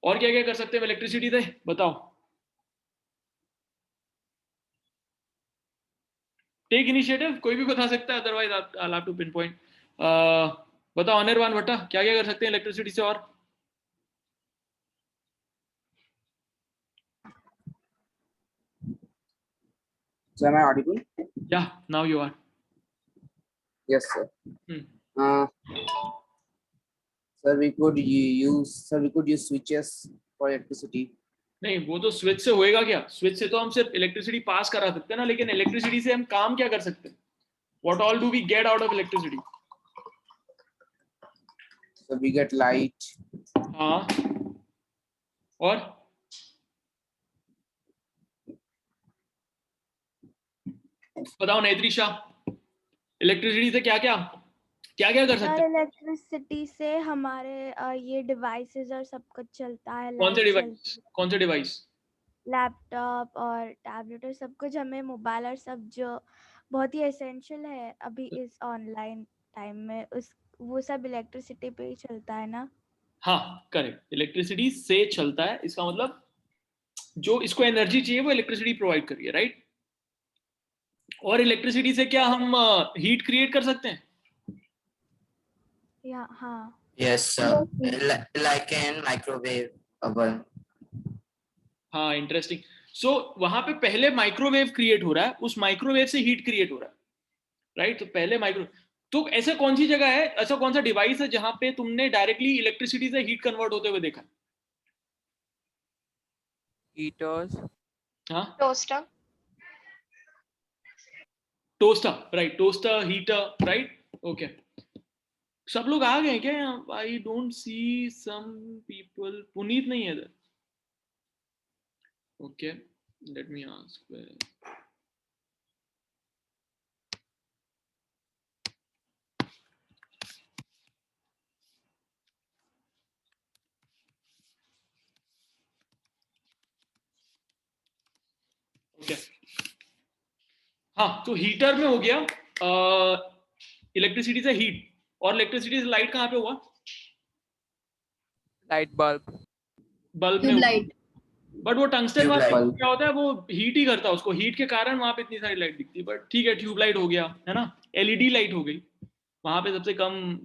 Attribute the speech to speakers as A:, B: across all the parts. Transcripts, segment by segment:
A: और क्या क्या कर सकते हैं इलेक्ट्रिसिटी से, बताओ। टेक इनिशिएटिव, कोई भी बता सकता है, otherwise I have to pinpoint. बताओ अनिर्बान भट्टा, क्या क्या कर सकते हैं इलेक्ट्रिसिटी से और?
B: So am I audible?
A: Yeah, now you are.
B: Yes, sir. Sir, we could use switches for electricity.
A: नहीं, वो तो स्विच से होएगा क्या? स्विच से तो हम सिर्फ इलेक्ट्रिसिटी पास करा सकते हैं ना, लेकिन इलेक्ट्रिसिटी से हम काम क्या कर सकते हैं? What all do we get out of electricity?
B: So we get light.
A: हाँ, और बताओ नेत्री शाह, इलेक्ट्रिसिटी से क्या क्या कर सकते हैं?
C: इलेक्ट्रिसिटी से हमारे ये डिवाइसेस और सब कुछ चलता है।
A: कौन से डिवाइस?
C: लैपटॉप और टैबलेट और सब कुछ, हमें मोबाइल और सब जो बहुत ही एसेंशियल है अभी इस ऑनलाइन टाइम में, उस वो सब इलेक्ट्रिसिटी पे ही चलता है ना।
A: हाँ करेक्ट, इलेक्ट्रिसिटी से चलता है, इसका मतलब जो इसको एनर्जी चाहिए वो इलेक्ट्रिसिटी प्रोवाइड कर रही है, राइट? और इलेक्ट्रिसिटी से क्या हम हीट क्रिएट कर सकते हैं?
C: या हाँ,
D: Yes, sir. Like in microwave oven.
A: हाँ, इंटरेस्टिंग। सो वहां पे पहले माइक्रोवेव क्रिएट हो रहा है, उस माइक्रोवेव से हीट क्रिएट हो रहा है, राइट? तो पहले तो ऐसा कौन सी जगह है, ऐसा कौन सा डिवाइस है जहां पे तुमने डायरेक्टली इलेक्ट्रिसिटी से हीट कन्वर्ट होते हुए देखा?
E: हीटर्स।
A: हाँ, toaster, right, toaster, heater, right, okay. सब लोग आ गए क्या? I don't see some people. Puneet नहीं है इधर, okay, let me ask. Okay, हाँ, तो हीटर में हो गया इलेक्ट्रिसिटी से हीट, और इलेक्ट्रिसिटी से लाइट कहाँ पे हुआ?
E: Light bulb.
A: बल्ब में लाइट। बट वो टंगस्टन वाला क्या होता है, वो हीट ही करता है उसको, हीट के कारण वहां पे इतनी सारी लाइट दिखती है। बट ठीक है, ट्यूबलाइट हो गया है ना, एलईडी लाइट हो गई, वहां पे सबसे कम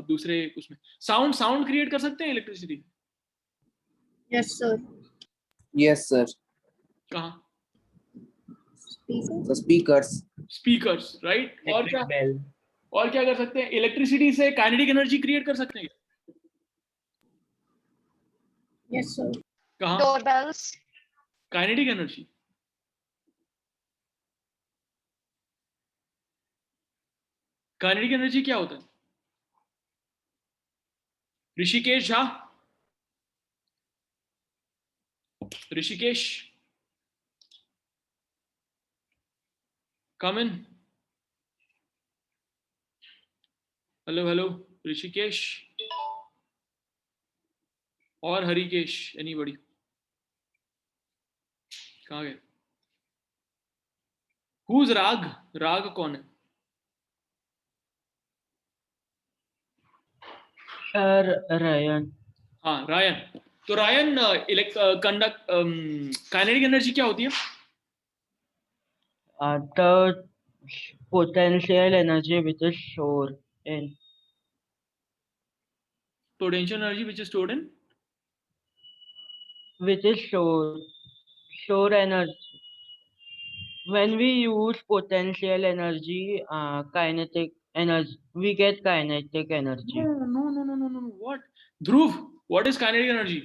A: दूसरे उसमें। साउंड क्रिएट कर सकते हैं electricity?
F: Yes sir.
B: Yes, sir.
A: कहाँ?
B: The speakers,
A: right. और क्या कर सकते हैं इलेक्ट्रिसिटी से? काइनेटिक एनर्जी क्रिएट कर सकते हैं?
F: Yes sir.
A: कहाँ?
G: डोरबेल्स।
A: काइनेटिक एनर्जी, काइनेटिक एनर्जी क्या होता है? ऋषिकेश झा, ऋषिकेश, कम इन। हेलो ऋषिकेश और हरिकेश, एनीबॉडी? कहाँ गए? हुज राग कौन है?
H: रायन।
A: हाँ, रायन। तो रायन, काइनेटिक एनर्जी क्या होती है?
H: The potential energy which is stored in.
A: Potential energy which is stored in?
H: Which is stored energy. When we use potential energy, kinetic energy, we get kinetic energy.
A: No. What? Dhruv, what is kinetic energy?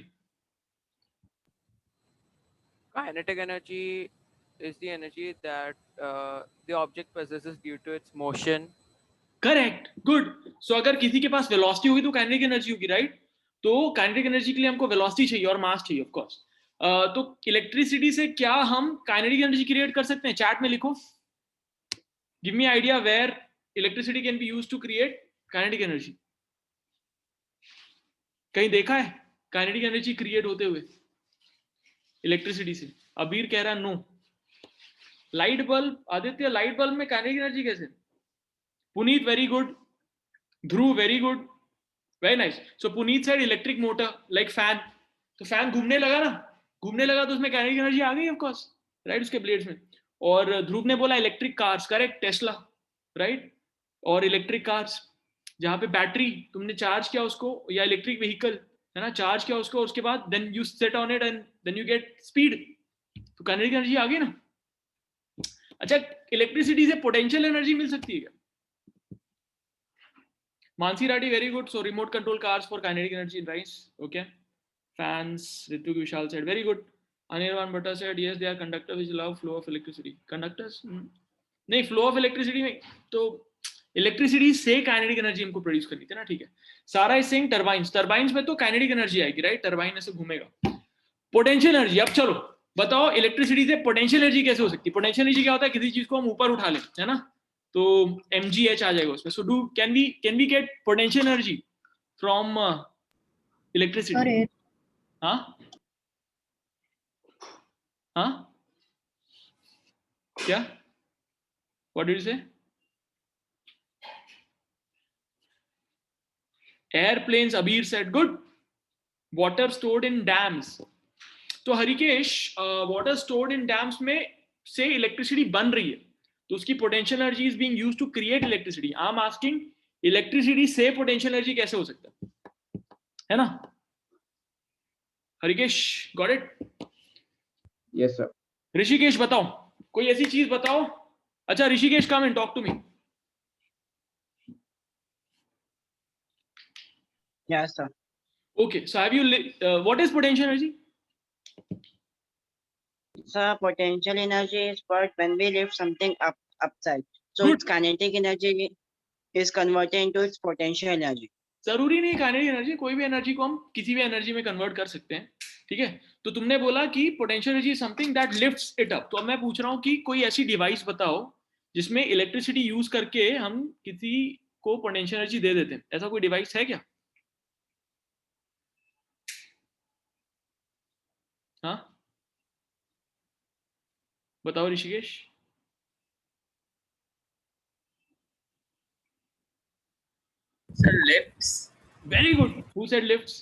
E: Kinetic energy is the energy that the object possesses due to its motion.
A: Correct, good. So अगर किसी के पास velocity होगी तो kinetic energy होगी, right? तो kinetic energy के लिए हमको वेलोसिटी चाहिए और मास चाहिए, ऑफ कोर्स। तो इलेक्ट्रिसिटी से क्या हम काइनेटिक एनर्जी क्रिएट कर सकते हैं? चैट में लिखो, give me idea where electricity can be used to create kinetic energy. कहीं देखा है काइनेटिक एनर्जी क्रिएट होते हुए इलेक्ट्रिसिटी से? अबीर कह रहा no. Light bulb, Aditya, light bulb में काइनेटिक एनर्जी कैसे? Puneet, very good. Dhruv, very good. Very nice. So Puneet said electric motor, like fan. तो फैन घूमने लगा ना, घूमने लगा तो उसमें काइनेटिक एनर्जी आ गई ऑफ कोर्स, राइट, उसके ब्लेड्स में। और ध्रुव ने बोला electric cars, correct, Tesla, right. और इलेक्ट्रिक कार्स जहाँ पे बैटरी तुमने चार्ज किया उसको, या इलेक्ट्रिक व्हीकल है ना, चार्ज किया उसको, उसके बाद then you set on it and then you get speed, तो काइनेटिक एनर्जी आ गई ना। अच्छा, इलेक्ट्रिसिटी से पोटेंशियल एनर्जी मिल सकती है क्या? Mansi Rathi, very good. So remote control cars for kinetic energy in rice, okay. Fans, Ritu Vishal said, very good. Anirban Bhatta said, yes, they are conductors which allow flow of electricity. Conductors? नहीं, flow of electricity में तो electricity से kinetic energy हमको produce करनी थी ना, ठीक है। सारा इज सेइंग टरबाइंस, टरबाइंस में तो काइनेटिक एनर्जी आएगी, राइट, टरबाइन ऐसे घूमेगा। पोटेंशियल एनर्जी, अब चलो बताओ इलेक्ट्रिसिटी से पोटेंशियल एनर्जी कैसे हो सकती है? पोटेंशियल एनर्जी क्या होता है? किसी चीज को हम ऊपर उठा लें, है ना, तो mgh आ जाएगा उसमें। So do can we get potential energy from electricity?
F: Sir,
A: हाँ हाँ, क्या, what did you say? Airplanes, Abir said, good. Water stored in dams, तो Harikesh, water stored in dams में से इलेक्ट्रिसिटी बन रही है, तो उसकी potential energy is being used to create electricity. I am asking electricity से पोटेंशियल एनर्जी कैसे हो सकता है ना? Harikesh, got it?
B: Yes, sir.
A: Rishikesh बताओ, कोई ऐसी चीज बताओ। अच्छा Rishikesh, come and talk to me.
H: Yes, sir.
A: Okay, so have you what is potential energy?
H: So potential energy is what when we lift something upside. So
A: Good.
H: its kinetic energy is converted into its potential energy.
A: जरूरी नहीं kinetic energy, कोई भी energy को हम किसी भी energy में convert कर सकते हैं, ठीक है। तो तुमने बोला कि potential energy something that lifts it up, तो अब मैं पूछ रहा हूँ कि कोई ऐसी डिवाइस बताओ जिसमें इलेक्ट्रिसिटी यूज करके हम किसी को पोटेंशियल एनर्जी दे देते हैं, ऐसा कोई डिवाइस है क्या? हाँ बताओ Rishikesh.
B: Sir, lifts.
A: Very good, who said lifts?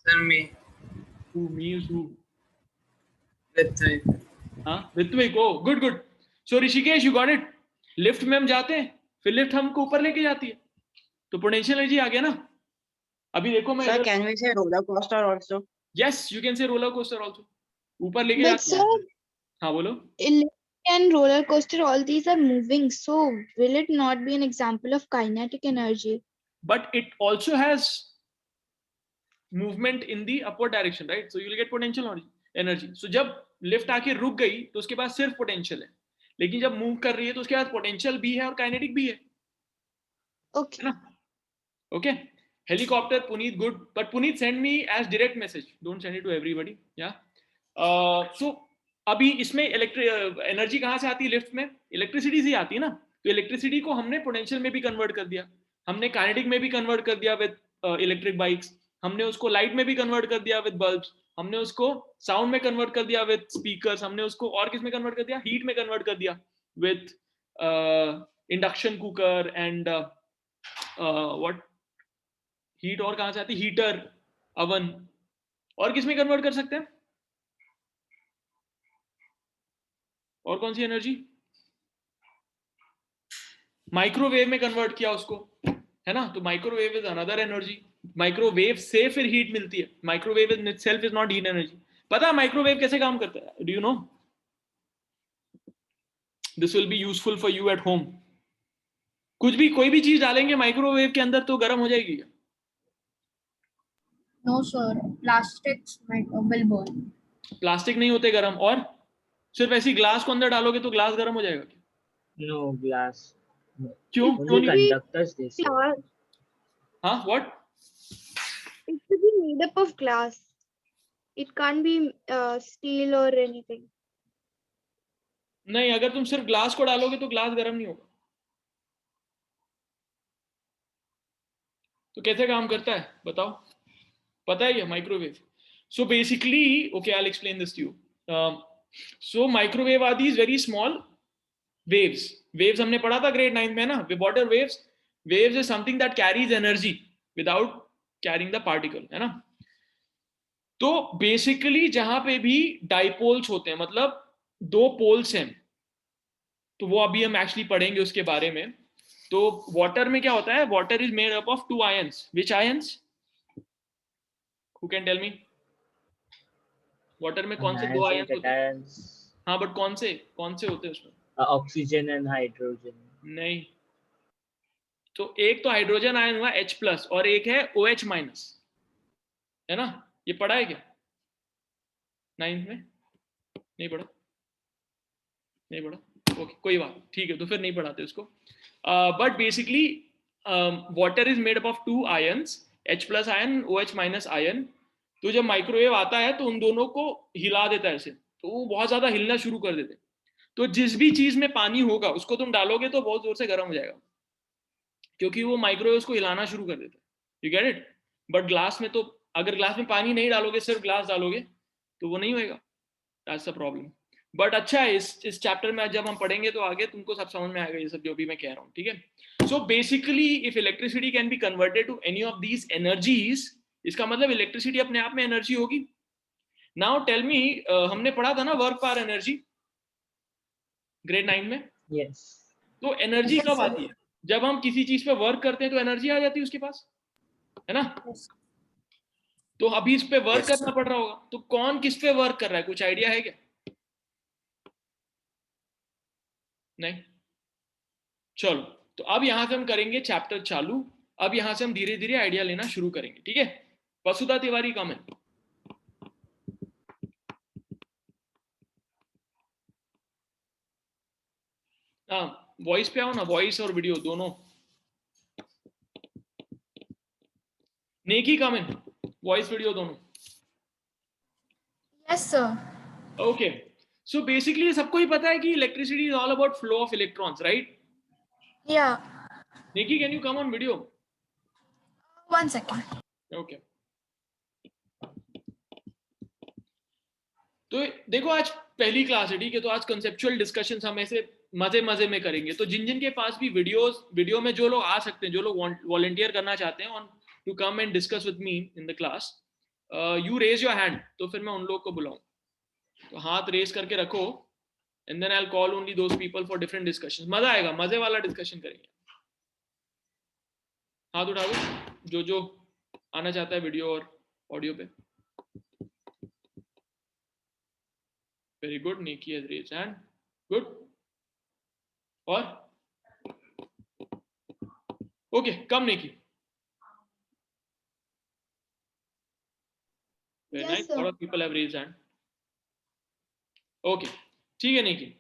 B: Sir, me.
A: Who, me, who?
B: With
A: हाँ, Ritvik, oh good good. So Rishikesh, you got it. Lift में हम जाते हैं, फिर लिफ्ट हमको ऊपर लेके जाती है, तो पोटेंशियल एनर्जी आ गया ना। अभी देखो मैं,
H: Sir, can we say roller coaster also?
A: Yes you can say roller coaster also, ऊपर लेके
F: but
A: जाती है।
F: sir,
A: हाँ बोलो।
F: electric and roller coaster, all these are moving. So will it not be an example of kinetic energy?
A: But it also has movement in the upward direction, right? So you will get potential energy. So जब lift आके रुक गई तो उसके पास सिर्फ potential है, लेकिन जब मूव कर रही है तो उसके पास पोटेंशियल भी है और काइनेटिक भी है,
F: Okay.
A: है ना? Okay, helicopter, Puneet, good, but Puneet send me as direct message, don't send it to everybody, yeah. So अभी इसमें इलेक्ट्रिक एनर्जी कहाँ से आती है? लिफ्ट में इलेक्ट्रिसिटी से आती है ना, तो इलेक्ट्रिसिटी को हमने पोटेंशियल में भी कन्वर्ट कर दिया, हमने काइनेटिक में भी कन्वर्ट कर दिया विद इलेक्ट्रिक बाइक्स, हमने उसको लाइट में भी कन्वर्ट कर दिया विद बल्ब्स, हमने उसको साउंड में कन्वर्ट कर दिया विद स्पीकर्स, हमने उसको और किस में कन्वर्ट कर दिया? हीट में कन्वर्ट कर दिया with induction cooker and what, heat और कहां से आती? हीटर, अवन, और किस में कन्वर्ट कर सकते हैं? और कौन सी एनर्जी? माइक्रोवेव में कन्वर्ट किया उसको, है ना, तो microwave is another energy. Microwave से फिर हीट मिलती है, microwave in itself is not heat energy. पता है माइक्रोवेव कैसे काम करता है? Do you know? This will be useful for you at home. कुछ भी, कोई भी चीज डालेंगे माइक्रोवेव के अंदर तो गर्म हो जाएगी।
F: No, sir. Plastics will burn.
A: Plastic नहीं होते गर्म, और सिर्फ ऐसी ग्लास को अंदर डालोगे तो ग्लास गर्म हो जाएगा क्या?
H: No glass.
A: क्यों?
F: It
A: क्यों
F: should
A: नहीं?
F: be
H: Conductors they say.
F: glass.
A: हाँ, what?
F: It should be made up of glass. It can't be steel or anything.
A: नहीं, अगर तुम सिर्फ ग्लास को डालोगे तो ग्लास गर्म नहीं होगा। तो कैसे काम करता है बताओ? पता है ये microwave? So basically, okay, I will explain this to you. So microwave are these very small waves. Waves हमने पढ़ा था ग्रेड 9 में ना, what are waves? Waves is something that carries energy without carrying the particle, है ना। तो basically जहां पे भी डाइपोल्स होते हैं, मतलब दो पोल्स हैं, तो वो अभी हम एक्चुअली पढ़ेंगे उसके बारे में। तो वाटर में क्या होता है, water is made up of 2 ions. Which ions? Who can tell me? Water में कौन से 2 आयंस होते हैं? हाँ, बट कौन से होते हैं उसमें?
G: Oxygen and hydrogen.
A: नहीं, तो एक तो हाइड्रोजन आयन हुआ H+, और एक है OH-, है ना? ये पढ़ा है क्या 9th में? नहीं पढ़ा? ओके, कोई बात, ठीक है, तो फिर नहीं पढ़ाते उसको। But basically water is made up of 2 ions, H+ ion, OH- ion. तो जब माइक्रोवेव आता है तो उन दोनों को हिला देता है ऐसे, तो वो बहुत ज्यादा हिलना शुरू कर देते हैं। तो जिस भी चीज में पानी होगा उसको तुम डालोगे तो बहुत जोर से गर्म हो जाएगा, क्योंकि वो माइक्रोवेव को हिलाना शुरू कर देता है। You get it? But glass में तो अगर ग्लास में पानी नहीं डालोगे, सिर्फ ग्लास डालोगे, तो वो नहीं होएगा। That's the problem. बट अच्छा है, इस चैप्टर में जब हम पढ़ेंगे तो आगे तुमको सब समझ में आएगा ये सब जो भी मैं कह रहा हूँ, ठीक है? So basically if electricity can be converted to any of these energies, इसका मतलब इलेक्ट्रिसिटी अपने आप में एनर्जी होगी। नाउ टेल मी, हमने पढ़ा था ना वर्क पावर एनर्जी ग्रेड 9 में?
G: यस।
A: तो एनर्जी कब आती है? जब हम किसी चीज पे वर्क करते हैं तो एनर्जी आ जाती है उसके पास, है ना? तो अभी इस पे वर्क करना पड़ रहा होगा, तो कौन किस पे वर्क कर रहा है, कुछ आइडिया है क्या? नहीं? चलो, तो अब यहां से हम करेंगे चैप्टर चालू। अब यहां से हम धीरे धीरे आइडिया लेना शुरू करेंगे, ठीक है? वसुधा तिवारी कमेंट। हाँ, वॉइस पे आओ ना, वॉइस और वीडियो दोनों। नेकी कमेंट, वॉइस वीडियो दोनों।
I: Yes sir.
A: Okay, so basically सबको ही पता है कि electricity is all about flow of electrons, right?
I: या
A: नेकी, can you come on video?
I: 1 second।
A: Okay, तो देखो आज पहली क्लास है, ठीक है? तो आज कंसेप्चुअल डिस्कशंस हम ऐसे मजे मजे में करेंगे। तो जिन जिन के पास भी वीडियो में जो लोग आ सकते हैं, जो लोग वॉलंटियर करना चाहते हैं on to come and discuss with me in the class, you raise your hand, तो फिर मैं उन लोग को बुलाऊं। तो हाथ रेज करके रखो, and then I will call only those people for different discussions. मजा आएगा, मजे वाला डिस्कशन करेंगे। हाथ उठा दो जो आना चाहता है वीडियो और ऑडियो पे। Very good, Niki has raised hand, good. और okay, come Niki. Very nice, lot of people have raised hand. Okay, ठीक है Niki.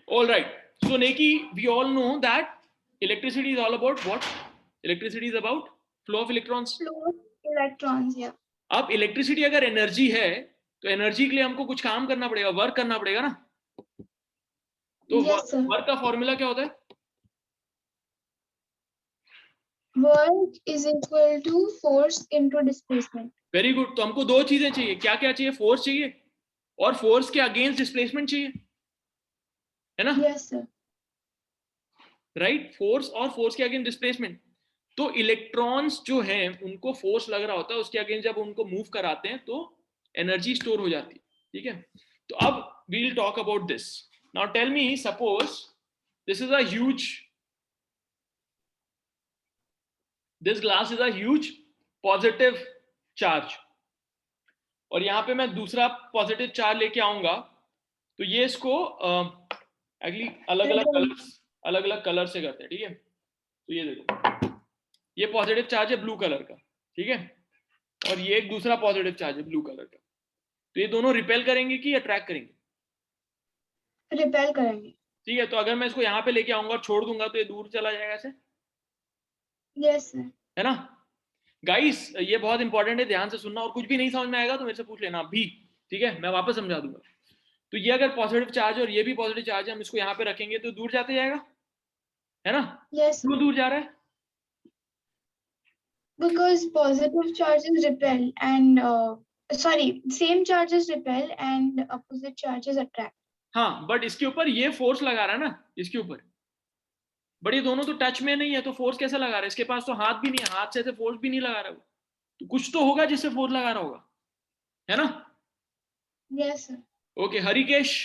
A: All right, so Neki, we all know that electricity is all about what? Electricity is about flow of electrons.
F: Flow of electrons, yeah.
A: अब electricity अगर energy है तो energy के लिए हमको कुछ काम करना पड़ेगा, वर्क करना पड़ेगा ना? तो वर्क का फॉर्मूला क्या होता है?
F: Work is equal to force into displacement.
A: Very good. तो हमको दो चीजें चाहिए, क्या क्या चाहिए? फोर्स चाहिए और फोर्स के अगेंस्ट डिस्प्लेसमेंट चाहिए, है ना?
F: Yes sir.
A: राइट, फोर्स और फोर्स के अगेंस्ट डिस्प्लेसमेंट। तो इलेक्ट्रॉन्स जो हैं उनको फोर्स लग रहा होता है, उसके अगेंस्ट जब उनको मूव कराते हैं तो एनर्जी स्टोर हो जाती है, ठीक है? तो अब we will talk about this. Now tell me, suppose this is a huge, this glass is a huge positive charge, और यहां पे मैं दूसरा पॉजिटिव चार्ज लेके आऊंगा, तो ये इसको एक्चुअली अलग अलग कलर से करते हैं, ठीक है? तो ये देखो, ये पॉजिटिव चार्ज है ब्लू कलर का, ठीक है? और ये एक दूसरा पॉजिटिव चार्ज है ब्लू कलर का। तो ये दोनों रिपेल करेंगे कि अट्रैक्ट करेंगे?
F: रिपेल करेंगे।
A: ठीक है, तो अगर मैं इसको यहाँ पे लेके आऊंगा और छोड़ दूंगा तो ये दूर चला जाएगा ऐसे,
F: यस सर।
A: है ना? गाइस, ये बहुत इंपॉर्टेंट है, ध्यान से सुनना, और कुछ भी नहीं समझ में आएगा तो मेरे से पूछ लेना अभी, ठीक है? मैं वापस समझा दूंगा। तो ये अगर पॉजिटिव चार्ज और ये भी पॉजिटिव चार्ज है, हम इसको यहाँ पे रखेंगे तो दूर जाते जाएगा, है ना?
F: यस।
A: क्यों दूर जा रहा है?
F: Because positive charges repel and same charges repel and opposite charges attract.
A: हाँ, बट इसके ऊपर ये फोर्स लगा रहा है ना इसके ऊपर, बट ये दोनों तो टच में नहीं है, तो फोर्स कैसे लगा रहा है? इसके पास तो हाथ भी नहीं है, हाथ से ऐसे फोर्स भी नहीं लगा रहा वो, तो कुछ तो होगा जिससे फोर्स लगा रहा होगा, है ना?
I: Yes, sir.
A: Okay, Harikesh.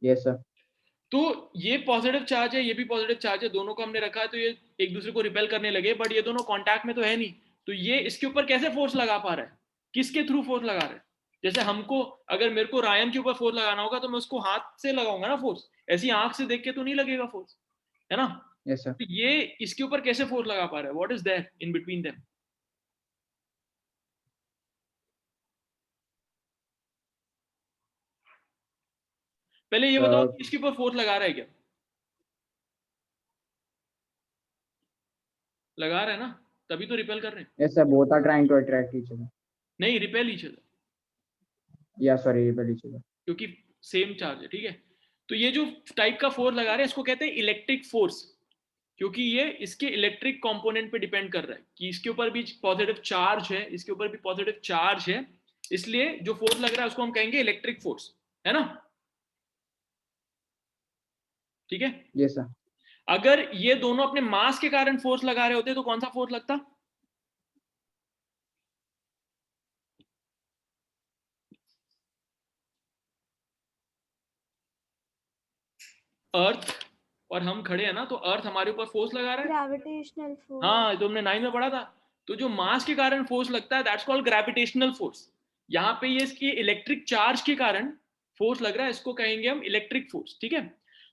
B: Yes, sir.
A: तो ये पॉजिटिव चार्ज है, ये भी पॉजिटिव चार्ज है, दोनों को हमने रखा है, तो ये एक दूसरे को रिपेल करने लगे, बट ये दोनों कांटेक्ट में तो है नहीं, तो ये इसके ऊपर कैसे फोर्स लगा पा रहा है? किसके थ्रू फोर्स लगा रहा है? जैसे हमको, अगर मेरे को रायन के ऊपर फोर्स लगाना होगा तो मैं उसको हाथ से लगाऊंगा ना फोर्स, ऐसी आंख से देख के तो नहीं लगेगा फोर्स, है ना?
B: Yes, sir.
A: तो ये इसके ऊपर कैसे फोर्स लगा पा रहा है? What is there in between them? पहले ये बताओ कि इसके ऊपर फोर्स लगा रहा है क्या? लगा रहा है ना, तभी तो रिपेल कर रहे हैं।
B: Yes, sir. Both are trying to attract each other.
A: नहीं, repel each other,
B: Yeah, sorry, repel each other.
A: क्योंकि सेम चार्ज है, ठीक है? तो ये जो टाइप का फोर्स लगा रहे हैं इसको कहते हैं इलेक्ट्रिक फोर्स, क्योंकि ये इसके इलेक्ट्रिक कंपोनेंट पे डिपेंड कर रहा है कि इसके ऊपर भी पॉजिटिव चार्ज है, इसके ऊपर भी पॉजिटिव चार्ज है, इसलिए जो फोर्स लग रहा है उसको हम कहेंगे इलेक्ट्रिक फोर्स, है ना? ठीक है?
B: Yes, sir.
A: अगर ये दोनों अपने मास के कारण फोर्स लगा रहे होते तो कौन सा फोर्स लगता? अर्थ, और हम खड़े हैं ना, तो अर्थ हमारे ऊपर फोर्स लगा रहा है।
C: Gravitational force.
A: हाँ, तो हमने 9 में पढ़ा था। तो जो मास के कारण फोर्स लगता है दैट्स कॉल्ड ग्रेविटेशनल फोर्स। यहाँ पे ये इसकी इलेक्ट्रिक चार्ज के कारण फोर्स लग रहा है, इसको कहेंगे हम इलेक्ट्रिक फोर्स, ठीक है?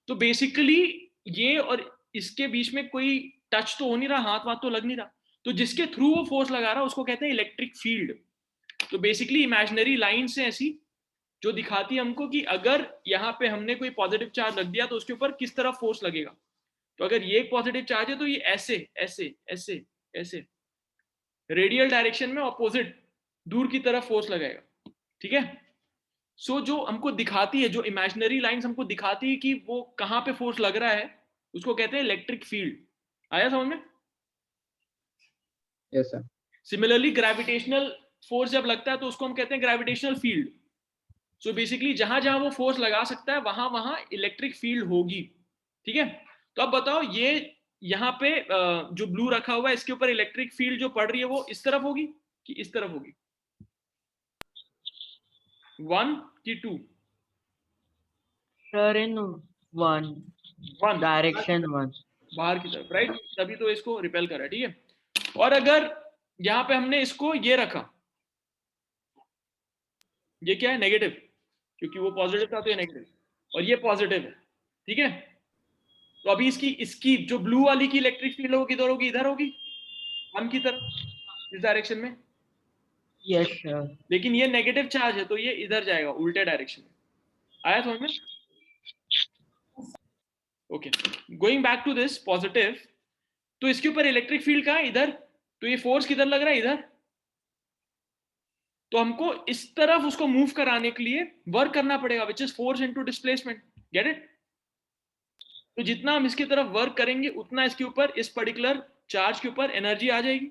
A: तो बेसिकली ये और इसके बीच में कोई टच तो हो नहीं रहा, हाथ वाथ तो लग नहीं रहा, तो जिसके थ्रू वो फोर्स लगा रहा है उसको कहते हैं इलेक्ट्रिक फील्ड। तो बेसिकली इमेजिनरी लाइन्स है ऐसी जो दिखाती है हमको कि अगर यहाँ पे हमने कोई पॉजिटिव चार्ज रख दिया तो उसके ऊपर किस तरह फोर्स लगेगा। तो अगर ये एक पॉजिटिव चार्ज है तो ये ऐसे ऐसे ऐसे ऐसे रेडियल डायरेक्शन में ऑपोजिट दूर की तरफ फोर्स लगाएगा, ठीक है? सो जो हमको दिखाती है, जो इमेजिनरी लाइंस हमको दिखाती है कि वो कहाँ पे फोर्स लग रहा है, उसको कहते हैं इलेक्ट्रिक फील्ड। आया समझ में?
B: Yes, sir.
A: Similarly gravitational force जब लगता है तो उसको हम कहते हैं ग्रेविटेशनल फील्ड। सो बेसिकली जहां जहां वो फोर्स लगा सकता है वहां वहां इलेक्ट्रिक फील्ड होगी, ठीक है? तो अब बताओ, ये यहाँ पे जो ब्लू रखा हुआ है इसके ऊपर इलेक्ट्रिक फील्ड जो पड़ रही है वो इस तरफ होगी कि इस तरफ होगी? 1 कि 2?
H: Sir, in one
A: 1
H: direction, one.
A: बाहर की तरफ, राइट? तभी तो इसको रिपेल कर रहा है, ठीक है? और अगर यहाँ पे हमने इसको ये रखा, ये क्या है? नेगेटिव, क्योंकि वो पॉजिटिव था तो ये नेगेटिव, और ये पॉजिटिव है, ठीक है? तो अभी इसकी जो ब्लू वाली की इलेक्ट्रिक फील्ड होगी किधर होगी? इधर होगी, 1 की तरफ, इस डायरेक्शन में।
H: Yes, sir.
A: लेकिन ये नेगेटिव चार्ज है तो ये इधर जाएगा, उल्टे डायरेक्शन में। आया समझ में? Okay, going back to this positive, तो इसके ऊपर इलेक्ट्रिक फील्ड कहाँ है? इधर। तो ये फोर्स किधर लग रहा है? इधर। तो हमको इस तरफ उसको मूव कराने के लिए वर्क करना पड़ेगा, which is force into displacement. Get it? तो जितना हम इसकी तरफ वर्क करेंगे उतना इसके ऊपर, इस पर्टिकुलर चार्ज के ऊपर एनर्जी आ जाएगी।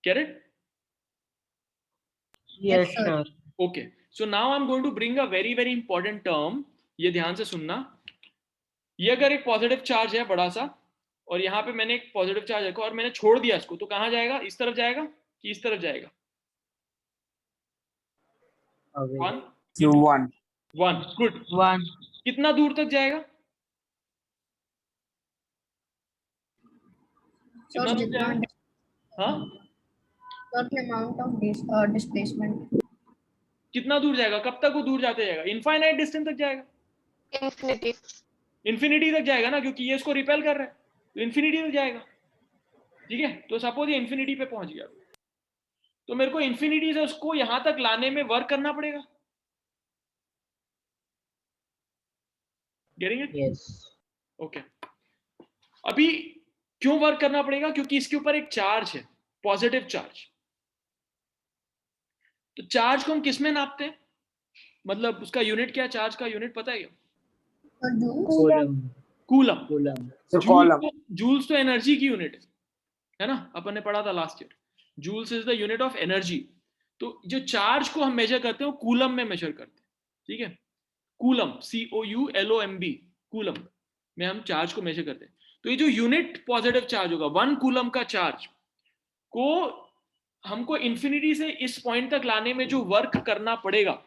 A: Get it?
H: Yes, sir.
A: Okay, so now I am going to bring a very very important term, ये ध्यान से सुनना। ये अगर एक पॉजिटिव चार्ज है बड़ा सा, और यहाँ पे मैंने एक पॉजिटिव चार्ज रखा और मैंने छोड़ दिया इसको, तो कहाँ जाएगा? इस तरफ जाएगा कि इस तरफ जाएगा?
G: Away.
A: 1
B: Q1.
A: 1, गुड।
H: One.
A: कितना दूर तक जाएगा? कितना दूर जाएगा? हाँ,
I: Certain amount of displacement.
A: कितना दूर जाएगा? कब तक वो दूर जाते जाएगा? इनफाइनाइट डिस्टेंस तक जाएगा,
F: Infinity.
A: इन्फिनिटी तक जाएगा ना, क्योंकि ये इसको रिपेल कर रहा है, तो इन्फिनिटी तक जाएगा, ठीक है? तो सपोज ये इन्फिनिटी पे पहुंच गया, तो मेरे को इन्फिनिटी से उसको यहां तक लाने में वर्क करना पड़ेगा। Getting it?
G: Yes.
A: ओके, अभी क्यों वर्क करना पड़ेगा? क्योंकि इसके ऊपर एक चार्ज है, पॉजिटिव चार्ज। तो चार्ज को हम किस में नापते हैं? मतलब उसका यूनिट क्या है? चार्ज का यूनिट पता है क्या?
G: Coulomb.
A: Coulomb.
G: Coulomb.
B: So column.
A: Joules तो एनर्जी की यूनिट है ना, अपन ने पढ़ा था last year. Joules is the unit of energy. तो जो चार्ज को हम मेजर करते हैं वो कूलम में मेजर करते हैं, ठीक है, कूलम, COULOMB, कूलम में हम चार्ज को मेजर करते हैं। तो ये जो यूनिट पॉजिटिव चार्ज होगा, 1 कूलम का चार्ज को हमको इंफिनिटी से इस पॉइंट तक लाने में जो वर्क करना पड़ेगा,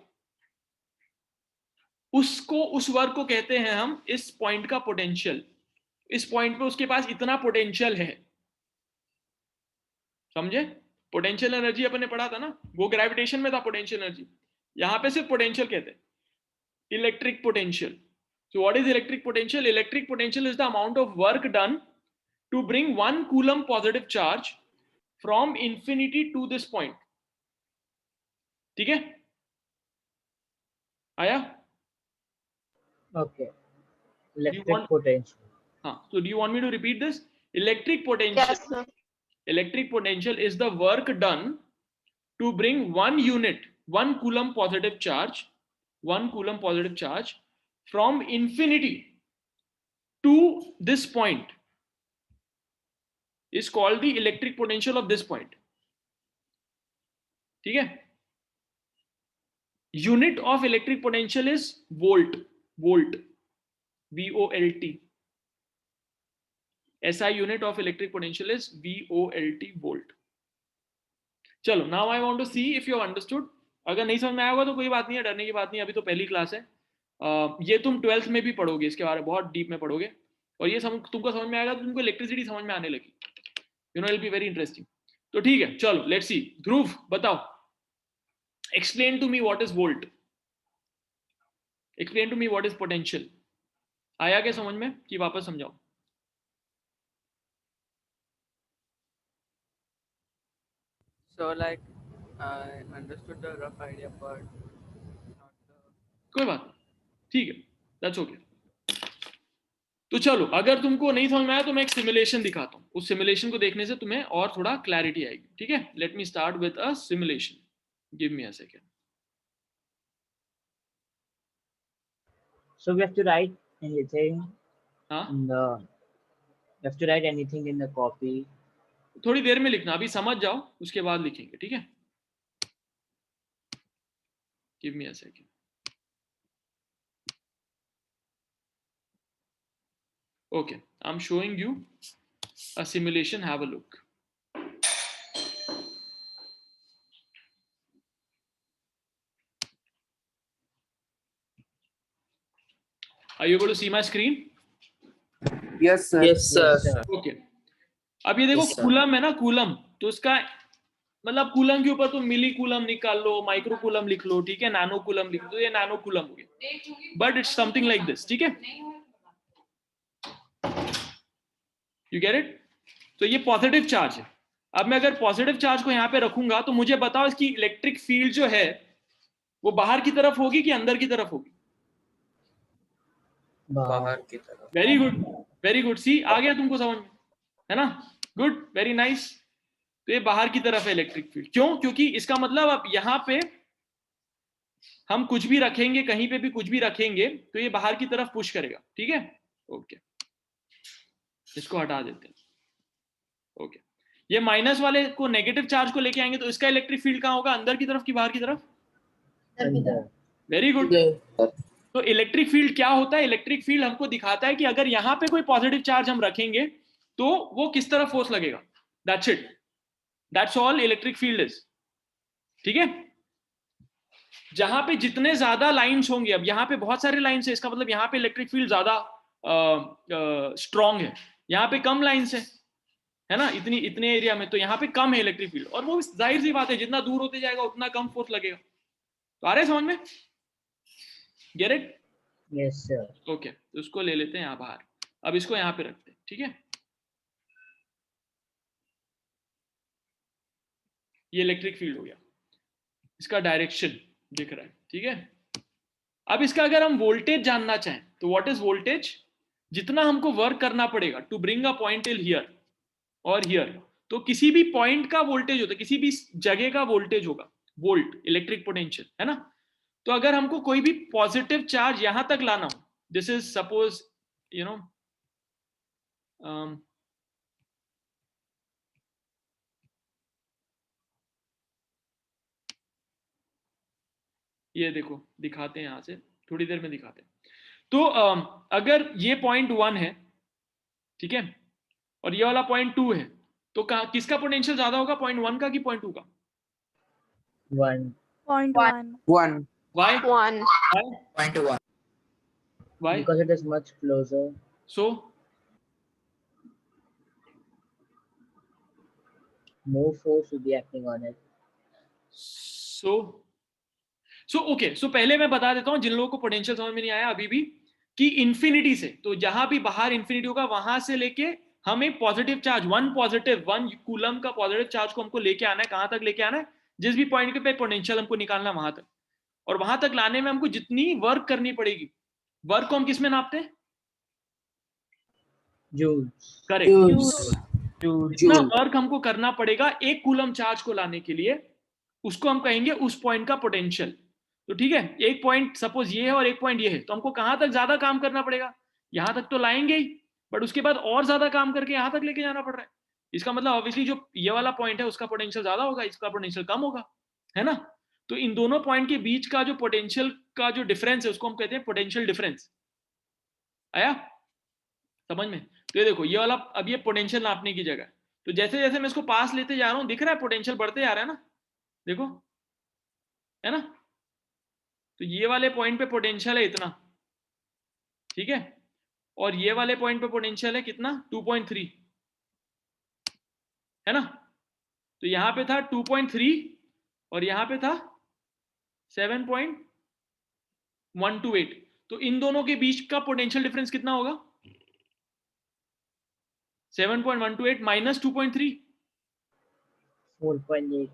A: उसको, उस वर्क को कहते हैं हम इस पॉइंट का पोटेंशियल। इस पॉइंट पे उसके पास इतना पोटेंशियल है, समझे? पोटेंशियल एनर्जी अपन ने पढ़ा था ना, वो ग्रेविटेशन में था पोटेंशियल एनर्जी, यहां पे सिर्फ पोटेंशियल कहते हैं, electric potential. So what is electric potential? Electric potential is the amount of work done to bring 1 coulomb positive charge from infinity to this point. ठीक है, आया?
G: Okay. Electric potential.
A: हाँ, so do you want me to repeat this? Electric potential.
F: Yes, sir.
A: Electric potential is the work done to bring 1 unit, 1 coulomb positive charge, 1 coulomb positive charge from infinity to this point is called the electric potential of this point. ठीक है? Unit of electric potential is volt, volt, VOLT. SI unit of electric potential is VOLT, volt. चलो, now I want to see if you have understood. अगर नहीं समझ में आया होगा तो कोई बात नहीं है, डरने की बात नहीं, अभी तो पहली क्लास है। ये तुम 12th में भी पढ़ोगे, इसके बारे में बहुत डीप में पढ़ोगे, और ये तुमको समझ में आएगा तो तुमको इलेक्ट्रिसिटी समझ में आने लगी, you know, it will be very interesting. तो ठीक है, चलो लेट्स सी। ध्रुव बताओ, explain to me what is volt, explain to me what is potential. आया क्या समझ में कि वापस समझाओ?
E: So like I understood the rough idea, but not the.
A: कोई बात नहीं, ठीक है, दैट्स ओके। तो चलो, अगर तुमको नहीं समझ में आया तो मैं एक सिमुलेशन दिखाता हूँ, उस सिमुलेशन को देखने से तुम्हें और थोड़ा क्लैरिटी आएगी, ठीक है? Let me start with a simulation, give me a second.
G: So we have to write anything
A: हाँ,
G: in the. We have to write anything in the copy.
A: थोड़ी देर में लिखना, अभी समझ जाओ, उसके बाद लिखेंगे, ठीक है? Give me a second. Okay, I'm showing you a simulation. Have a look. Are you able to see my screen?
D: Yes, sir.
G: Yes, sir.
A: Okay. अब ये देखो,
D: Yes, sir.
A: कूलम है ना, कूलम, तो इसका मतलब कूलम के ऊपर तुम मिली कूलम निकाल लो, माइक्रो कूलम लिख लो, ठीक है, नैनो कूलम लिख लो, ये नैनो कूलम हो गया, but it's something like this, ठीक है? You get it? तो ये पॉजिटिव चार्ज है। अब मैं अगर पॉजिटिव चार्ज को यहाँ पे रखूंगा तो मुझे बताओ इसकी इलेक्ट्रिक फील्ड जो है वो बाहर की तरफ होगी कि अंदर की तरफ होगी?
D: बाहर की तरफ।
A: वेरी गुड, वेरी गुड, सी आ गया तुमको समझ में, है ना? Good, very nice. तो ये बाहर की तरफ है इलेक्ट्रिक फील्ड, क्यों? क्योंकि इसका मतलब अब यहाँ पे हम कुछ भी रखेंगे, कहीं पे भी कुछ भी रखेंगे तो ये बाहर की तरफ पुश करेगा, ठीक है? ओके, इसको हटा देते हैं। ओके, ये माइनस वाले को, नेगेटिव चार्ज को लेके आएंगे तो इसका इलेक्ट्रिक फील्ड कहाँ होगा, अंदर की तरफ कि बाहर की तरफ? Very good. तो इलेक्ट्रिक फील्ड क्या होता है? इलेक्ट्रिक फील्ड हमको दिखाता है कि अगर यहाँ पे कोई पॉजिटिव चार्ज हम रखेंगे तो वो किस तरफ फोर्स लगेगा। That's it, that's all electric field is, ठीक है? जहां पे जितने ज्यादा लाइंस होंगे, अब यहाँ पे बहुत सारे लाइंस है, इसका मतलब यहाँ पे इलेक्ट्रिक फील्ड ज्यादा स्ट्रॉन्ग है, यहाँ पे कम लाइंस है ना, इतने एरिया में, तो यहाँ पे कम है इलेक्ट्रिक फील्ड, और वो जाहिर सी बात है जितना दूर होते जाएगा उतना कम फोर्स लगेगा। तो आ रहे समझ में? Gate it?
G: Yes, sir.
A: Okay, तो उसको ले लेते हैं यहाँ बाहर, अब इसको यहाँ पे रखते हैं, ठीक है? ये इलेक्ट्रिक फील्ड हो गया, इसका डायरेक्शन दिख रहा है, ठीक है? अब इसका अगर हम वोल्टेज जानना चाहें तो व्हाट इज वोल्टेज? जितना हमको वर्क करना पड़ेगा to bring a point till here और हियर, तो किसी भी पॉइंट का वोल्टेज होता है, किसी भी जगह का वोल्टेज होगा, वोल्ट, इलेक्ट्रिक पोटेंशियल, है ना? तो अगर हमको कोई भी पॉजिटिव चार्ज यहां तक लाना हो, this is suppose, you know, ये देखो दिखाते हैं यहाँ से, थोड़ी देर में दिखाते हैं। तो अगर ये पॉइंट 1 है, ठीक है, और ये वाला पॉइंट 2 है, तो किसका पोटेंशियल ज्यादा होगा, पॉइंट 1 का कि पॉइंट 2 का?
H: 1.
C: 0.1.
B: 1.
A: Why?
F: 1.
D: Point to 1.
A: Why?
H: Because it is much closer.
A: So
H: More force will be acting on it.
A: Okay, so पहले मैं बता देता हूं जिन लोगों को पोटेंशियल समझ में नहीं आया अभी भी, कि इंफिनिटी से, तो जहां भी बाहर इंफिनिटी होगा वहां से लेके हमें पॉजिटिव चार्ज, 1 कूलम का पॉजिटिव चार्ज को हमको लेके आना है। कहां तक लेके आना है? जिस भी पॉइंट पे पोटेंशियल हमको निकालना है वहां तक, और वहां तक लाने में हमको जितनी वर्क करनी पड़ेगी, वर्क को हम किस में नापते हैं?
H: Joules.
A: करेक्ट।
H: Joules.
A: जितना वर्क हमको करना पड़ेगा एक कूलम चार्ज को लाने के लिए, उसको हम कहेंगे उस पॉइंट का पोटेंशियल। तो ठीक है, एक पॉइंट सपोज ये है और एक पॉइंट ये है, तो हमको कहां तक ज्यादा काम करना पड़ेगा? यहां तक तो लाएंगे ही, बट उसके बाद और ज्यादा काम करके यहां तक लेके जाना पड़ रहा है। इसका मतलब ऑब्वियसली जो ये वाला पॉइंट है उसका पोटेंशियल ज्यादा होगा, इसका पोटेंशियल कम होगा, है ना? तो इन दोनों पॉइंट के बीच का जो पोटेंशियल का जो डिफरेंस है उसको हम कहते हैं पोटेंशियल डिफरेंस। आया समझ में? तो ये देखो, ये वाला अब ये पोटेंशियल नापने की जगह है। तो जैसे जैसे मैं इसको पास लेते जा रहा हूं, दिख रहा है पोटेंशियल बढ़ते जा रहा है ना, देखो, है ना? तो ये वाले पॉइंट पे पोटेंशियल है इतना, ठीक है, और ये वाले पॉइंट पे पोटेंशियल है कितना? 2.3, है ना? तो यहां पे था 2.3 और यहां पे था 7.128। तो इन दोनों के बीच का पोटेंशियल डिफरेंस कितना होगा? 7.128 माइनस 2.3,
H: 4.8.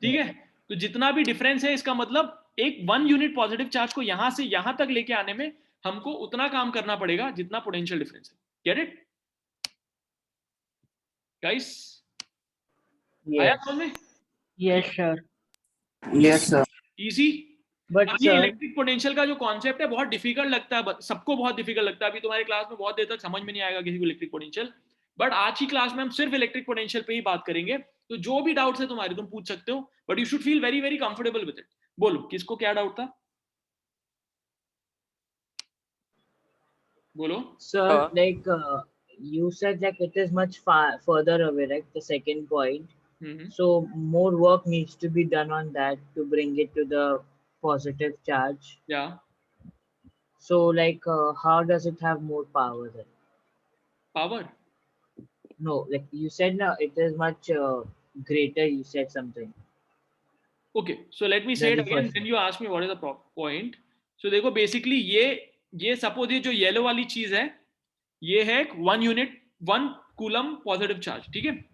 A: ठीक है। तो जितना भी डिफरेंस है, इसका मतलब एक 1 यूनिट पॉजिटिव चार्ज को यहां से यहां तक लेके आने में हमको उतना काम करना पड़ेगा जितना पोटेंशियल डिफरेंस है। Get it guys? आया
H: Yes.
A: समझ में?
H: Yes, sir.
D: Yes, sir.
A: Easy.
H: But
A: अब ये
H: sir,
A: इलेक्ट्रिक पोटेंशियल का जो कॉन्सेप्ट है बहुत डिफिकल्ट लगता है, सबको बहुत डिफिकल्ट लगता है। अभी तुम्हारी क्लास में बहुत देर तक समझ में नहीं आएगा किसी को इलेक्ट्रिक पोटेंशियल, बट आज की क्लास में हम सिर्फ इलेक्ट्रिक पोटेंशियल पे ही बात करेंगे। तो जो भी डाउट्स है तुम्हारे, तुम पूछ सकते हो, but you should feel very very comfortable with it. बोलो किसको क्या डाउट था, बोलो।
H: sir, like you said that it is much further away, right? The second point. So more work needs to be done on that to bring it to the positive charge.
A: Yeah.
H: So like how does it have more power then?
A: Power?
H: No, like you said now it is much greater, you said something.
A: Okay, so let me say it again, then you ask me what is the point. So देखो basically ये suppose ये जो yellow वाली चीज है, ये है 1 unit 1 coulomb positive charge, ठीक है।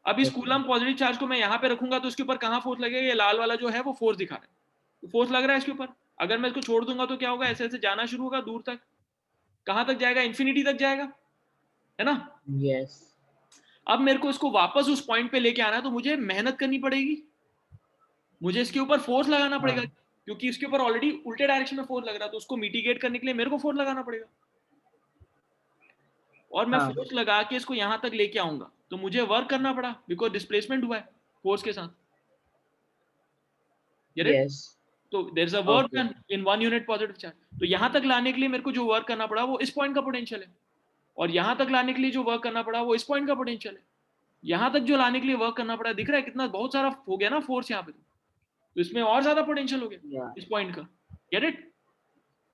A: अब इस कूलम पॉजिटिव चार्ज को मैं यहाँ पे रखूंगा तो इसके ऊपर कहाँ फोर्स लगेगा? ये लाल वाला जो है वो फोर्स दिखा रहा है, तो फोर्स लग रहा है इसके ऊपर। अगर मैं इसको छोड़ दूंगा तो क्या होगा? ऐसे ऐसे जाना शुरू होगा दूर तक। कहाँ तक जाएगा? इन्फिनिटी तक जाएगा, है ना?
H: Yes.
A: अब मेरे को इसको वापस उस पॉइंट पे लेके आना है, तो मुझे मेहनत करनी पड़ेगी, मुझे इसके ऊपर फोर्स लगाना पड़ेगा, क्योंकि इसके ऊपर ऑलरेडी उल्टे डायरेक्शन में फोर्स लग रहा है। तो उसको मिटिगेट करने के लिए मेरे को फोर्स लगाना पड़ेगा, और मैं फोर्स लगा के इसको यहां तक लेके आऊंगा, तो मुझे वर्क करना पड़ा बिकॉज डिस्प्लेसमेंट हुआ है फोर्स के साथ।
H: Yes.
A: तो there is a work done in 1 unit positive charge. तो यहां तक लाने के लिए मेरे को जो वर्क करना पड़ा वो इस पॉइंट का पोटेंशियल है, और यहां तक लाने के लिए जो वर्क करना पड़ा वो इस पॉइंट का पोटेंशियल है। यहां तक जो लाने के लिए वर्क करना पड़ा, दिख रहा है कितना बहुत सारा हो गया ना फोर्स यहाँ पे, तो इसमें और ज्यादा पोटेंशियल हो गया इस पॉइंट का। Get it?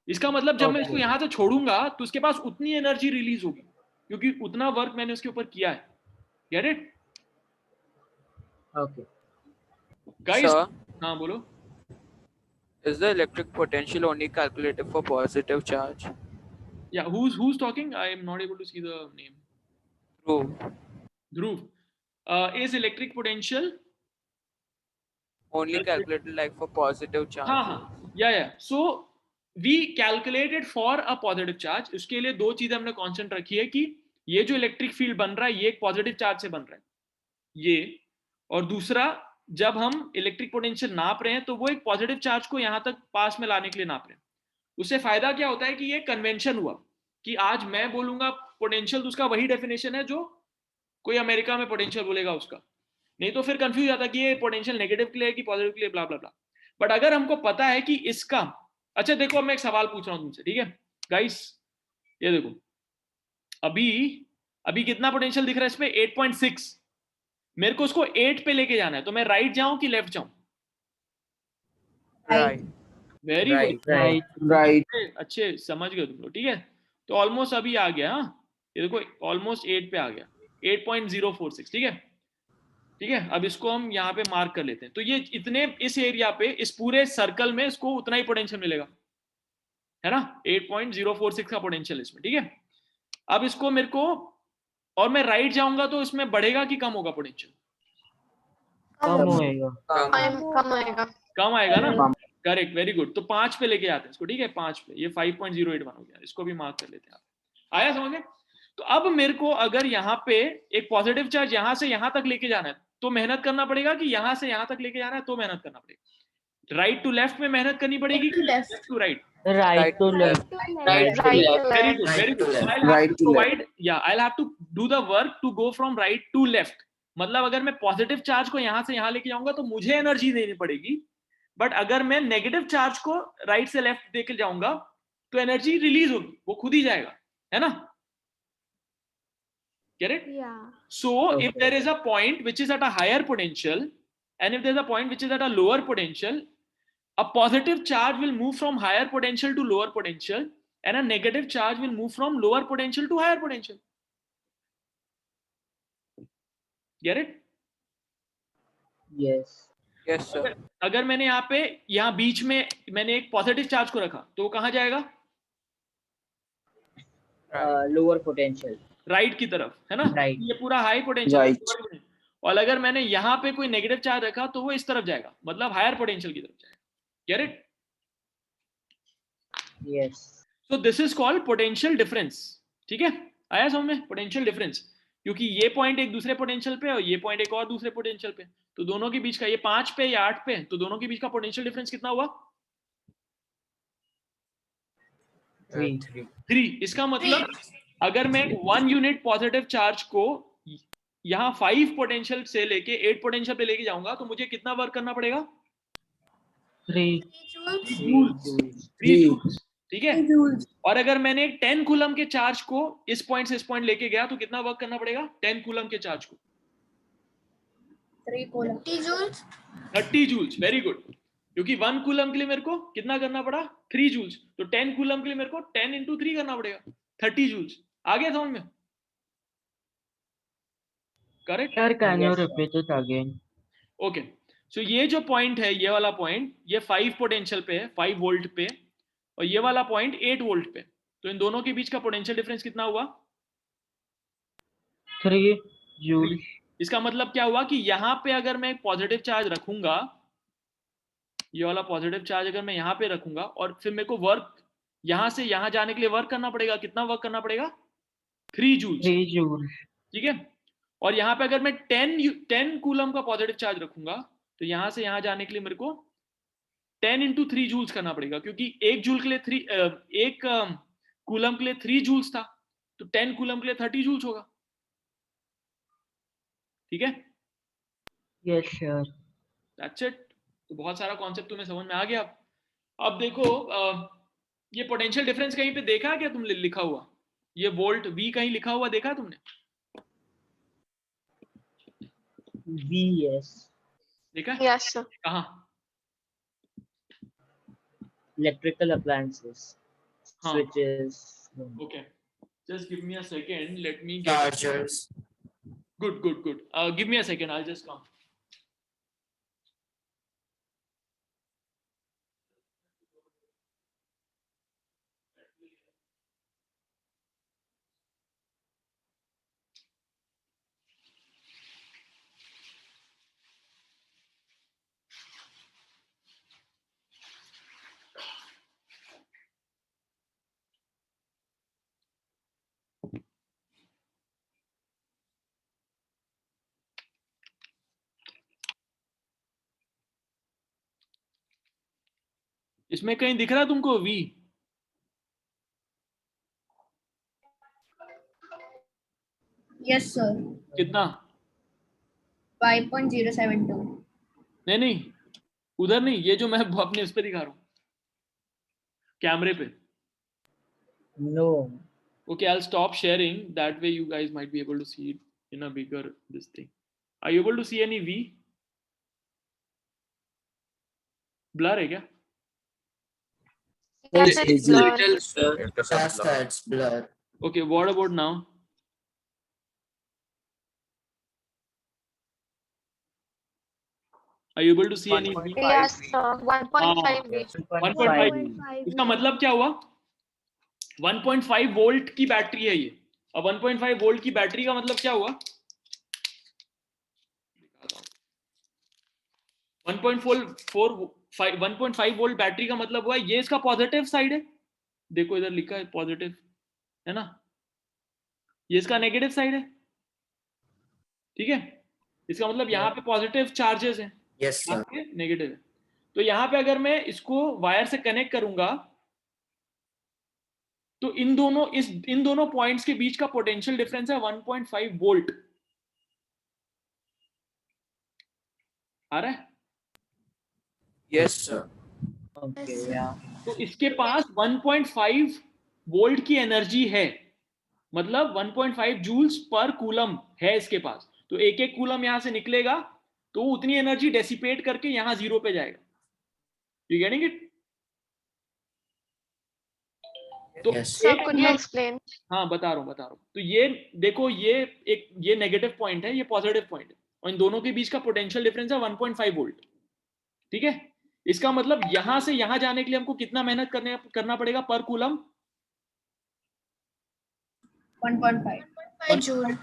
A: इसका मतलब जब मैं इसको यहां से छोड़ूंगा तो उसके पास उतनी एनर्जी रिलीज होगी, क्योंकि उतना वर्क मैंने उसके ऊपर किया है। Get it?
H: Okay.
A: गाइस, हाँ बोलो।
E: Is the electric potential only calculated for positive charge?
A: Yeah, who's talking? I am not able to see the name. Dhruv. Is electric potential
E: Only calculated like for positive charge?
A: हाँ, yeah. So we calculated for a positive charge. उसके लिए दो चीजें हमने constant रखी है कि ये जो इलेक्ट्रिक फील्ड बन रहा है ये एक पॉजिटिव चार्ज से बन रहा है, ये, और दूसरा जब हम इलेक्ट्रिक पोटेंशियल नाप रहे हैं तो वो एक पॉजिटिव चार्ज को यहां तक पास में लाने के लिए नाप रहे हैं। उससे फायदा क्या होता है कि ये कन्वेंशन हुआ कि आज मैं बोलूंगा पोटेंशियल, तो उसका वही डेफिनेशन है जो कोई अमेरिका में पोटेंशियल बोलेगा उसका, नहीं तो फिर कंफ्यूज आता कि ये पोटेंशियल नेगेटिव के लिए कि पॉजिटिव के लिए, ब्ला ब्ला ब्ला। बट अगर हमको पता है कि इसका, अच्छा देखो अब मैं एक सवाल पूछ रहा हूं तुमसे, ठीक है गाइस, ये देखो अभी अभी कितना पोटेंशियल दिख रहा है इसमें 8.6, मेरे को उसको 8 पे लेके जाना है, तो मैं राइट जाऊं कि लेफ्ट जाऊं?
E: Right.
A: Very
D: Right.
A: Good,
B: Right.
A: अच्छे समझ गए तुम लोग, ठीक है। तो ऑलमोस्ट अभी आ गया, हाँ ये देखो ऑलमोस्ट 8 पे आ गया, 8.046, ठीक है ठीक है। अब इसको हम यहाँ पे मार्क कर लेते हैं, तो ये इतने इस एरिया पे इस पूरे सर्कल में इसको उतना ही पोटेंशियल मिलेगा, है ना, 8.046 का पोटेंशियल इसमें, ठीक है। अब इसको मेरे को, और मैं राइट जाऊंगा तो इसमें बढ़ेगा कि कम होगा पोटेंशियल?
G: कम होएगा।
I: कम आएगा।
A: कम आएगा ना,
B: कम।
A: Correct, very good. तो 5 पे लेके आते हैं इसको, ठीक है 5 पे, ये 5.081 हो गया, इसको भी मार्क कर लेते हैं। आया समझ में? तो अब मेरे को अगर यहाँ पे एक पॉजिटिव चार्ज यहाँ से यहाँ तक लेके जाना है तो मेहनत करना पड़ेगा, कि यहाँ से यहाँ तक लेके जाना है तो मेहनत करना पड़ेगा? राइट टू लेफ्ट में मेहनत करनी पड़ेगी कि left to right?
G: Right to left.
D: Right to left.
A: Very good, very good. So I'll have
B: Right
A: to
B: to left.
A: provide, yeah, I'll have to do the work to go from right to left. मतलब अगर मैं positive charge को यहाँ से यहाँ लेके जाऊंगा तो मुझे एनर्जी देनी पड़ेगी, बट अगर मैं नेगेटिव चार्ज को राइट से लेफ्ट देके जाऊंगा तो एनर्जी रिलीज होगी, वो खुद ही जाएगा, है ना? Get it?
C: Yeah.
A: So if there is a point which is at a higher potential and if there is a point which is at a lower potential, a positive charge will move from higher potential to lower potential and a negative charge will move from lower potential to higher potential. Get it?
H: Yes.
E: Yes, sir.
A: अगर मैंने यहाँ बीच में मैंने एक positive charge को रखा तो वो कहाँ जाएगा?
H: Lower potential.
A: राइट की तरफ, है ना?
H: Right.
A: ये पूरा हाई पोटेंशियल
B: Right.
A: और अगर मैंने यहाँ पे कोई नेगेटिव चार्ज रखा तो वो इस तरफ जाएगा, मतलब हायर पोटेंशियल की तरफ जाएगा। Get it?
H: Yes.
A: So this is called potential difference, ठीक है? आया समझ में? पोटेंशियल डिफरेंस, क्योंकि ये पॉइंट एक दूसरे पोटेंशियल पे और ये पॉइंट एक और दूसरे पोटेंशियल पे, तो दोनों के बीच का, ये 5 पे या 8 पे, तो दोनों के बीच का पोटेंशियल डिफरेंस कितना हुआ? 3। इसका मतलब अगर मैं 1 यूनिट पॉजिटिव चार्ज को यहाँ 5 पोटेंशियल से लेके 8 पोटेंशियल पे लेके जाऊंगा तो मुझे कितना वर्क करना पड़ेगा?
G: 3
A: जूल्स, ठीक है। और अगर मैंने 10 कूलम के चार्ज को इस पॉइंट से इस पॉइंट लेके गया तो कितना वर्क करना पड़ेगा 10 कूलम के चार्ज को? 30 जूल्स, वेरी गुड। क्योंकि 1 कूलम के लिए मेरे को कितना करना पड़ा? 3 जूल्स। तो 10 कूलम के लिए मेरे को 10 into 3 करना पड़ेगा, 30 जूल्स। आ गया समझ में? Correct?
G: Sir, can you repeat it again?
A: Okay, so ये जो पॉइंट है, ये वाला पॉइंट, ये 5 पोटेंशियल पे है, 5 वोल्ट पे, और ये वाला पॉइंट 8 वोल्ट पे। तो इन दोनों के बीच का पोटेंशियल डिफरेंस कितना हुआ?
G: 3 joules.
A: इसका मतलब क्या हुआ कि यहाँ पे अगर मैं एक पॉजिटिव चार्ज रखूंगा, ये वाला पॉजिटिव चार्ज अगर मैं यहाँ पे रखूंगा और फिर मेरे को वर्क यहाँ से यहाँ जाने के लिए वर्क करना पड़ेगा, कितना वर्क करना पड़ेगा? 3 जूल्स,
G: 3 joules.
A: ठीक है। और यहाँ पे अगर मैं 10 कूलम का पॉजिटिव चार्ज रखूंगा तो यहाँ से यहाँ जाने के लिए मेरे को 10 into 3 जूल्स करना पड़ेगा, क्योंकि एक जूल के लिए एक कूलम के लिए 3 जूल्स था, तो 10 कूलम के लिए 30 जूल्स होगा, ठीक है।
G: Yes, sir.
A: That's it. तो बहुत सारा कॉन्सेप्ट तुम्हें समझ में आ गया। अब देखो ये पोटेंशियल डिफरेंस कहीं पे देखा क्या तुमने लिखा हुआ? ये वोल्ट V कहीं लिखा हुआ देखा तुमने?
H: V, yes.
A: देखा?
F: Yes, sir.
A: कहाँ?
H: Electrical appliances.
A: हाँ.
H: Switches.
A: Okay. Just give me a second. Let me get
D: Chargers.
A: Good. Give me a second. I'll just come. इसमें कहीं दिख रहा तुमको V?
I: Yes, sir.
A: कितना?
I: 5.072.
A: नहीं उधर नहीं, ये जो मैं अपने उस पे दिखा रहा हूँ कैमरे पे.
H: No.
A: Okay, I'll stop sharing. That way you guys might be able to see it in a bigger this thing. Are you able to see any V? Blur है क्या?
I: Yes, it's blur.
D: Yes, sir, it's blur.
A: Okay, what about now? Are you able to see any V?
I: Yes, sir. 1.5 V.
A: 1.5.
C: 1.5
A: इसका मतलब क्या हुआ? 1.5 volt की battery है ये. अब 1.5 वोल्ट की बैटरी का मतलब क्या हुआ? 1.5 वोल्ट बैटरी का मतलब हुआ ये इसका पॉजिटिव साइड है. देखो इधर लिखा है पॉजिटिव, है ना? ये इसका नेगेटिव साइड है. ठीक है, इसका मतलब यहाँ पे पॉजिटिव चार्जेस हैं,
D: Yes,
A: यहाँ
D: sir.
A: पे नेगेटिव है. तो यहाँ पे अगर मैं इसको वायर से कनेक्ट करूंगा तो इन दोनों पॉइंट्स के बीच का पोटेंशियल डिफरेंस है 1.5 वोल्ट. आ रहा है?
D: Yes, sir.
H: Okay, yeah.
A: तो इसके पास 1.5 वोल्ट की एनर्जी है, मतलब 1.5 जूल्स पर कूलम है इसके पास. तो एक एक कूलम यहां से निकलेगा तो उतनी एनर्जी डेसिपेट करके यहां जीरो पे जाएगा. You getting it? तो
D: Yes.
I: Sir,
A: एक
I: could you
A: कूलम,
I: explain?
A: हाँ बता रहा हूँ. तो ये देखो, ये नेगेटिव पॉइंट है, ये पॉजिटिव पॉइंट है, और इन दोनों के बीच का पोटेंशियल डिफरेंस है 1.5 वोल्ट. ठीक है, इसका मतलब यहां से यहां जाने के लिए हमको कितना मेहनत करना पड़ेगा पर coulomb?
I: 1.5 joule.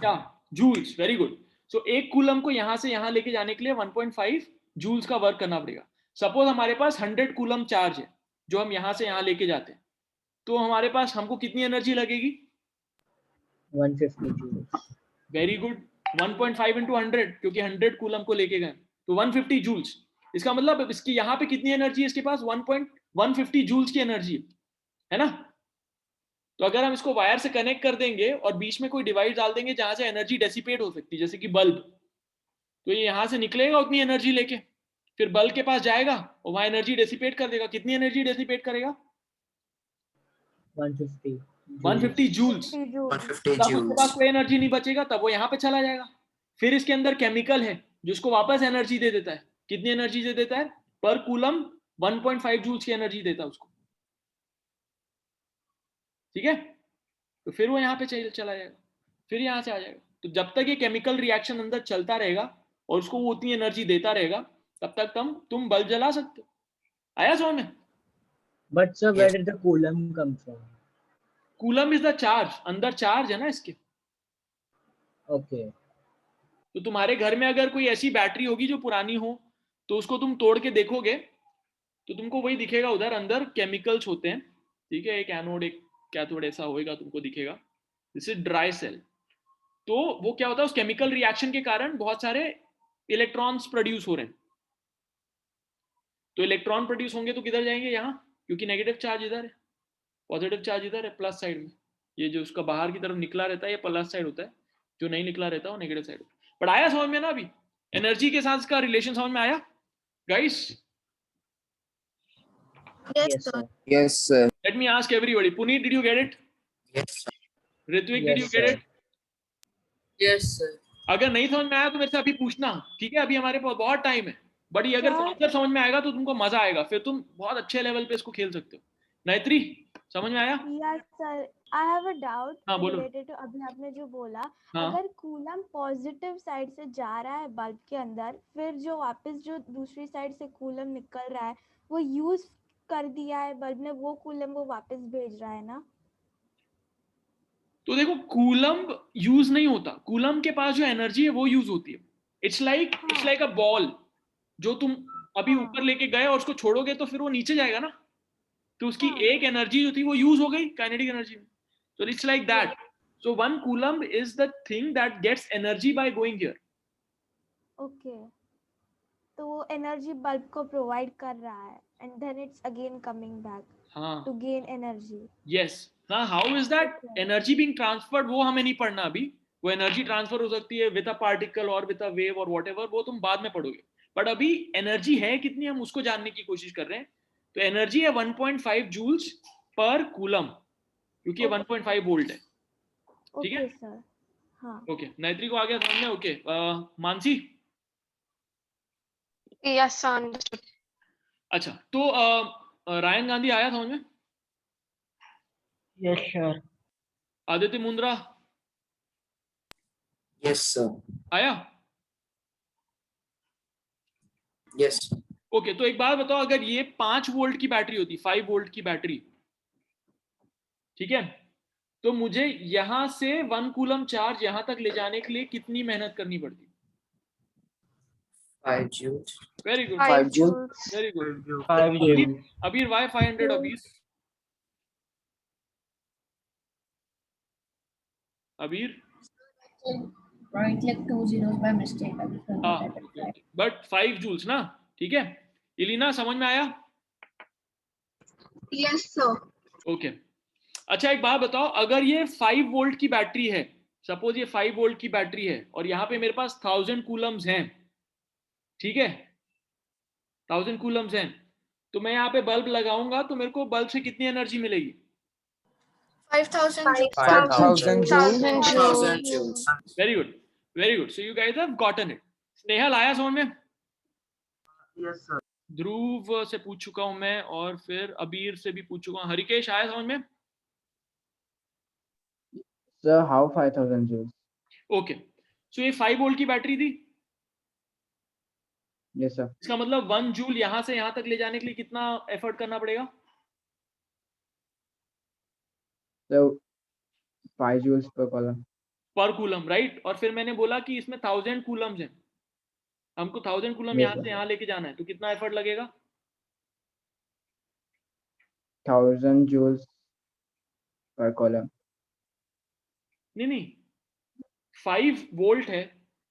A: Joules. Very good. So एक कूलम को यहां से यहां लेके जाने के लिए 1.5 जूल्स का वर्क करना पड़ेगा. सपोज हमारे पास 100 कूलम चार्ज है जो हम यहां से यहां लेके जाते हैं, तो हमारे पास हमको कितनी एनर्जी लगेगी?
H: 150 joules.
A: Very good. 1.5 into 100, क्योंकि 100 कूलम को लेके गए तो 150 जूल्स. इसका मतलब इसकी यहाँ पे कितनी एनर्जी है? इसके पास 1.150 जूल्स की एनर्जी है ना? तो अगर हम इसको वायर से कनेक्ट कर देंगे और बीच में कोई डिवाइस डाल देंगे जहां से एनर्जी डेसिपेट हो सकती है, जैसे कि बल्ब, तो ये यहां से निकलेगा उतनी एनर्जी लेके, फिर बल्ब के पास जाएगा और वहां एनर्जी डेसिपेट कर देगा. कितनी एनर्जी डेसिपेट करेगा?
H: 150.
A: 150 जूल्स.
D: 150
A: तब उसके पास
D: joules.
A: कोई एनर्जी नहीं बचेगा, तब वो यहाँ पे चला जाएगा. फिर इसके अंदर केमिकल है जो उसको वापस एनर्जी दे देता है. कितनी एनर्जी दे देता है? पर कूलम 1.5 जूल्स की एनर्जी देता है उसको. ठीक है, तो फिर वो यहाँ पे चला जाएगा, फिर यहाँ से आ जाएगा. तो जब तक ये केमिकल रिएक्शन अंदर चलता रहेगा और उसको वो उतनी एनर्जी देता रहेगा, तब तक तुम बल्ब जला सकते हो. आया समझ में?
H: But sir, where did the coulomb come from?
A: Coulomb is the charge. अंदर चार्ज है ना इसके.
H: Okay.
A: तो तुम्हारे घर में अगर कोई ऐसी बैटरी होगी जो पुरानी हो, तो उसको तुम तोड़ के देखोगे तो तुमको वही दिखेगा, उधर अंदर केमिकल्स होते हैं. ठीक है, एक एनोड एक कैथोड ऐसा होएगा, तुमको दिखेगा. This is dry cell. तो वो क्या होता है, उस केमिकल रिएक्शन के कारण बहुत सारे इलेक्ट्रॉन्स प्रोड्यूस हो रहे हैं. तो इलेक्ट्रॉन प्रोड्यूस होंगे तो किधर जाएंगे? यहाँ, क्योंकि नेगेटिव चार्ज इधर है, पॉजिटिव चार्ज इधर है, प्लस साइड में. ये जो उसका बाहर की तरफ निकला रहता है ये प्लस साइड होता है, जो नहीं निकला रहता है वो नेगेटिव साइड. बट आया समझ में ना? अभी एनर्जी के साथ इसका रिलेशन समझ में आया guys?
I: Yes, sir.
D: Yes, sir.
A: Let me ask everybody. Puneet, did you get it?
D: Yes, sir.
A: Ritvik,
H: Yes,
A: did you get
H: sir.
A: it?
D: Yes, sir.
A: अगर नहीं समझ में आया तो मेरे से अभी पूछना. ठीक है, अभी हमारे पास बहुत टाइम है. बट ये अगर
C: Sir.
A: कॉन्सेप्ट समझ में आएगा तो तुमको मजा आएगा, फिर तुम बहुत अच्छे लेवल पे इसको खेल सकते हो. नायत्री, समझ में आया?
C: Yes, sir. I have a doubt
A: हाँ, बोलो.
C: related to अभी आपने जो बोला,
A: हाँ.
C: अगर कूलम पॉजिटिव साइड से जा रहा है बल्ब के अंदर, फिर जो वापस जो दूसरी साइड से कूलम निकल रहा है वो यूज कर दिया है बल्ब ने, वो कूलम वो वापस भेज रहा है ना?
A: तो देखो, कूलम यूज नहीं होता, कूलम के पास जो एनर्जी है वो यूज होती है. इट्स लाइक अ बॉल जो तुम अभी
C: हाँ.
A: ऊपर लेके गए और उसको छोड़ोगे तो फिर वो नीचे जाएगा ना. तो उसकी
C: हाँ.
A: एक एनर्जी जो थी वो यूज हो गई काइनेटिक एनर्जी में. तो it's like that. So 1 coulomb is the thing that gets energy by going here.
C: Okay, तो वो एनर्जी बल्ब को प्रोवाइड कर रहा है and then it's again coming back
A: हाँ.
C: To gain energy.
A: यस. हाँ, how is that
C: Okay.
A: Energy being transferred, वो हमें नहीं पढ़ना अभी. वो एनर्जी ट्रांसफर हो सकती है विद अ पार्टिकल और विद अ वेव और व्हाटएवर, वो तुम बाद में पढ़ोगे. बट अभी एनर्जी है कितनी हम उसको जानने की कोशिश कर रहे हैं। तो एनर्जी है 1.5 जूल्स पर कूलम, क्योंकि ये 1.5 वोल्ट है। ठीक है
C: ओके सर। हाँ
A: ओके, नैत्री को आ गया समझ में? Okay Mansi?
I: Yes, sir. Understood.
A: अच्छा, तो रायन गांधी आया समझ में?
H: Yes, sure.
A: Aditya Mundra
D: Yes, sir.
A: आया?
D: Yes.
A: ओके, तो एक बात बताओ, अगर ये 5 वोल्ट की बैटरी होती, 5 वोल्ट की बैटरी, ठीक है, तो मुझे यहां से 1 कूलम चार्ज यहां तक ले जाने के लिए कितनी मेहनत करनी पड़ती?
D: 5 joules.
A: Very good,
I: 5
B: joules.
I: joules.
A: Very good.
H: 5 joules.
A: अबीर वाई 500 अबीर?
J: Right, like 2 zeros by mistake. I just don't know
A: हाँ,
J: that.
A: बट 5 जूल्स ना, ठीक है। इलीना समझ में आया?
F: Yes, sir.
A: ओके अच्छा, एक बात बताओ, अगर ये 5 वोल्ट की बैटरी है, सपोज ये 5 वोल्ट की बैटरी है और यहाँ पे मेरे पास 1000 कूलम्स हैं, ठीक है, 1000 कूलम्स हैं, तो मैं यहाँ पे बल्ब लगाऊंगा तो मेरे को बल्ब से कितनी एनर्जी मिलेगी?
I: 5,000 joules.
B: 5,000 joules.
D: 1000 joules.
A: Very good, very good, so you guys have gotten it. Snehal आया समझ में?
G: Yes, sir.
A: ध्रुव से पूछ चुका हूं मैं, और फिर अबीर से भी पूछ चुका हूं। हरिकेश आया समझ में?
B: Sir, how 5,000 joules?
A: Okay, so ये 5 वोल्ट की बैटरी थी,
B: Yes, sir.
A: इसका मतलब 1 जूल यहां से यहां तक ले जाने के लिए कितना एफर्ट करना पड़ेगा?
B: So 5 joules per column.
A: पर कूलम, राइट। और फिर मैंने बोला कि इसमें 1000 कूलम्स हैं, हमको 1000 कूलम
B: Yes,
A: यहां
B: sir.
A: से यहां लेके जाना है, तो कितना एफर्ट लगेगा?
B: 1000 joules per column.
A: नहीं नहीं, 5 वोल्ट है,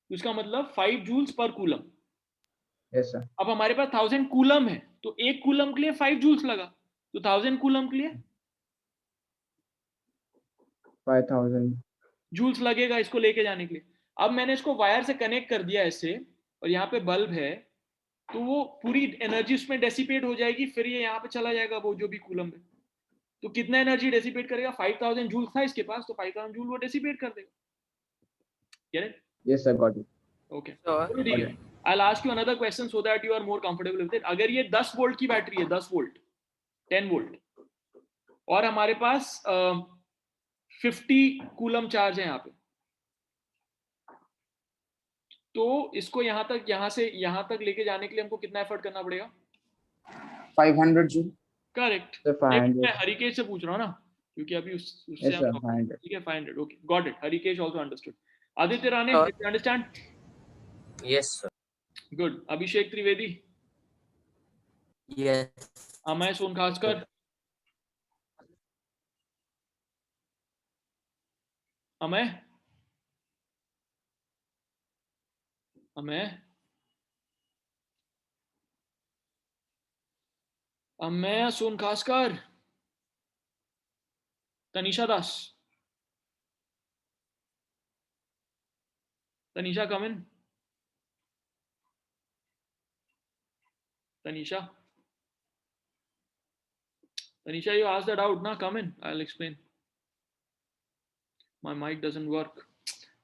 A: उसका मतलब 5 joules per coulomb.
B: Yes, sir.
A: अब हमारे पास 1000 कूलम है, तो एक कूलम के लिए 5 जूल्स लगा, तो 1000 कूलम के लिए
B: 5,000.
A: जूल्स लगेगा इसको लेके जाने के लिए। अब मैंने इसको वायर से कनेक्ट कर दिया ऐसे, और यहाँ पे बल्ब है, तो वो पूरी एनर्जी उसमें डेसिपेट हो जाएगी, फिर ये यहाँ पे चला जाएगा वो जो भी कूलम है। तो कितना एनर्जी डेसिपेट करेगा? 5000 जूल्स था इसके पास, तो 5000 जूल वो डेसिपेट कर देगा। Get it?
B: Yes, sir. Got it.
A: Okay.
E: Sure.
A: चलो ठीक है, I'll ask you another question so that you are more comfortable with it. अगर ये 10 वोल्ट की बैटरी है, 10 वोल्ट, 10 वोल्ट, और हमारे पास 50 कूलम चार्ज है यहाँ पे, तो इसको यहाँ से यहाँ तक लेके जाने के लिए हमको कितना एफर्ट करना पड़ेगा?
B: 500 joules.
A: करेक्ट।
B: Sir, 500.
A: मैं हरिकेश से पूछ रहा हूँ ना, क्योंकि अभी उससे
B: Yes, sir.
A: हम
B: 500.
A: ठीक है, 500। Okay, got it. Harikesh also understood. Aditya Rane,
E: Sure.
A: did you understand?
D: Yes, sir.
A: Good. Abhishek Trivedi,
D: Yes.
A: Amay Sonkhaskar, Amay Amay Amay Sonkhaskar, Tanisha Das, Tanisha come in, Tanisha, you asked that out, na? Come in, I'll explain. My mic doesn't work.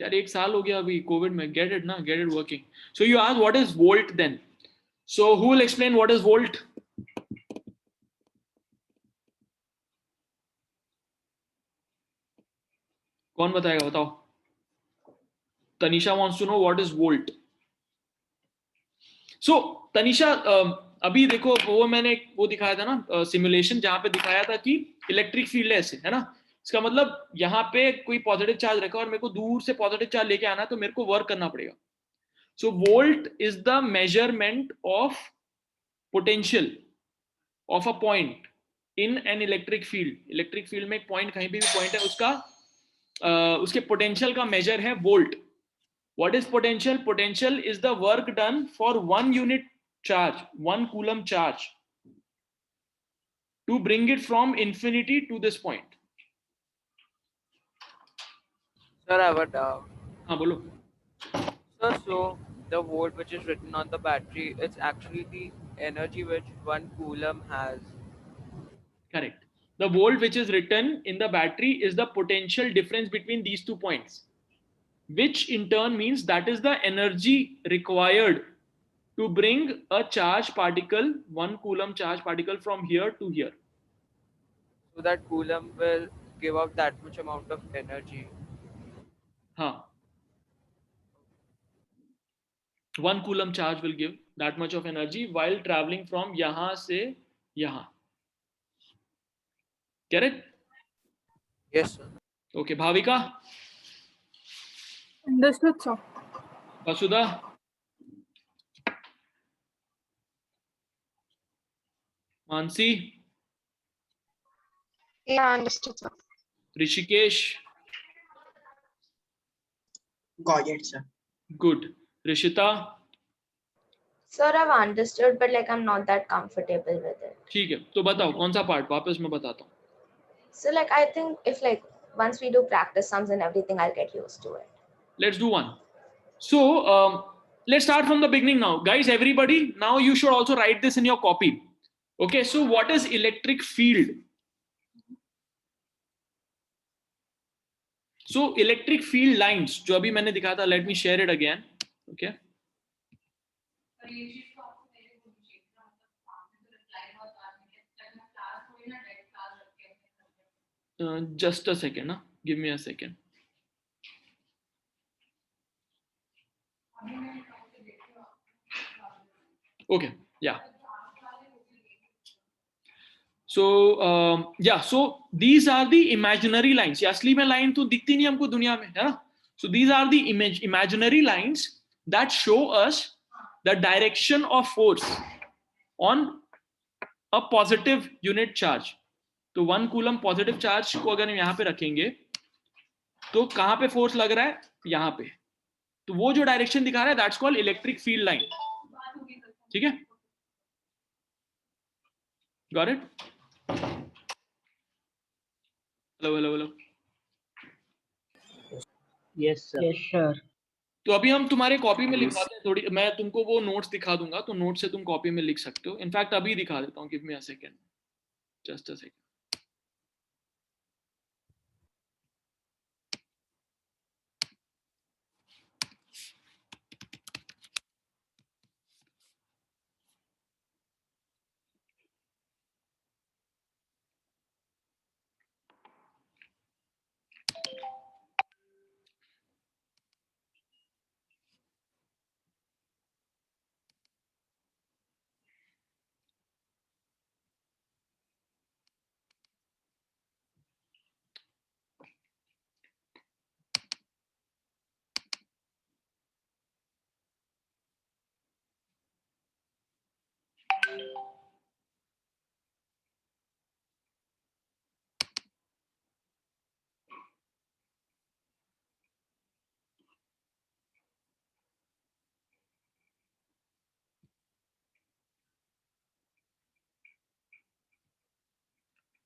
A: यार 1 साल हो गया अभी Covid में, get it ना, get it working. So you asked what is volt then. So who will explain what is volt? कौन बताएगा, बताओ। Tanisha wants to know what is volt. So Tanisha, अभी देखो वो मैंने वो दिखाया था ना सिमुलेशन, जहां पे दिखाया था कि इलेक्ट्रिक फील्ड है ऐसे, है ना। इसका मतलब यहाँ पे कोई पॉजिटिव चार्ज रखा और मेरे को दूर से पॉजिटिव चार्ज लेके आना है, तो मेरे को वर्क करना पड़ेगा। So volt is the measurement of potential of a point in an electric field. Electric field में एक पॉइंट, कहीं भी पॉइंट है, उसका उसके पोटेंशियल का मेजर है volt. What is potential? Potential is the work done for 1 unit charge, 1 coulomb charge, to bring it from infinity to this point.
E: Sir, I have a doubt.
A: हाँ बोलो।
E: Sir, so the volt which is written on the battery, it's actually the energy which 1 coulomb has.
A: Correct. The volt which is written in the battery is the potential difference between these 2 points, which in turn means that is the energy required to bring a charge particle, 1 coulomb charge particle, from here to here.
E: So that coulomb will give out that much amount of energy.
A: Huh. 1 coulomb charge will give that much of energy while traveling from yahan se yahan. Get it?
E: Yes, sir.
A: Okay, Bhavika?
I: Understood, sir.
A: Vasudha? Mansi?
I: Yeah, understood, sir.
A: Rishikesh?
K: Got it, sir.
A: Good. Rishita?
L: Sir, I've understood, but like I'm not that comfortable with it.
A: ठीक है, तो बताओ कौन सा part, वापस मैं बताता हूँ.
L: So like I think if like once we do practice sums and everything, I'll get used to it.
A: Let's do one. So let's start from the beginning now. Guys, everybody, now you should also write this in your copy. Okay, so what is electric field? So electric field lines, जो अभी मैंने दिखाया था, let me share it again. Okay. Just a second, huh? Give me a second. Okay, yeah. So yeah, so these are the imaginary lines. असली में line तो दिखती नहीं हमको दुनिया में, है ना? So these are the imaginary lines that show us the direction of force on a positive unit charge. तो 1 कूलम पॉजिटिव चार्ज को अगर हम यहाँ पे रखेंगे तो कहाँ पे फोर्स लग रहा है? यहाँ पे. तो वो जो डायरेक्शन दिखा रहा है that's called electric field line. ठीक है? Got it? Hello.
H: Yes, sir. Yes, sir.
A: तो अभी हम तुम्हारे कॉपी में लिखवाते हैं थोड़ी, मैं तुमको वो नोट्स दिखा दूंगा, तो नोट से तुम कॉपी में लिख सकते हो. इनफैक्ट अभी दिखा देता हूँ. Give me a second, just a second.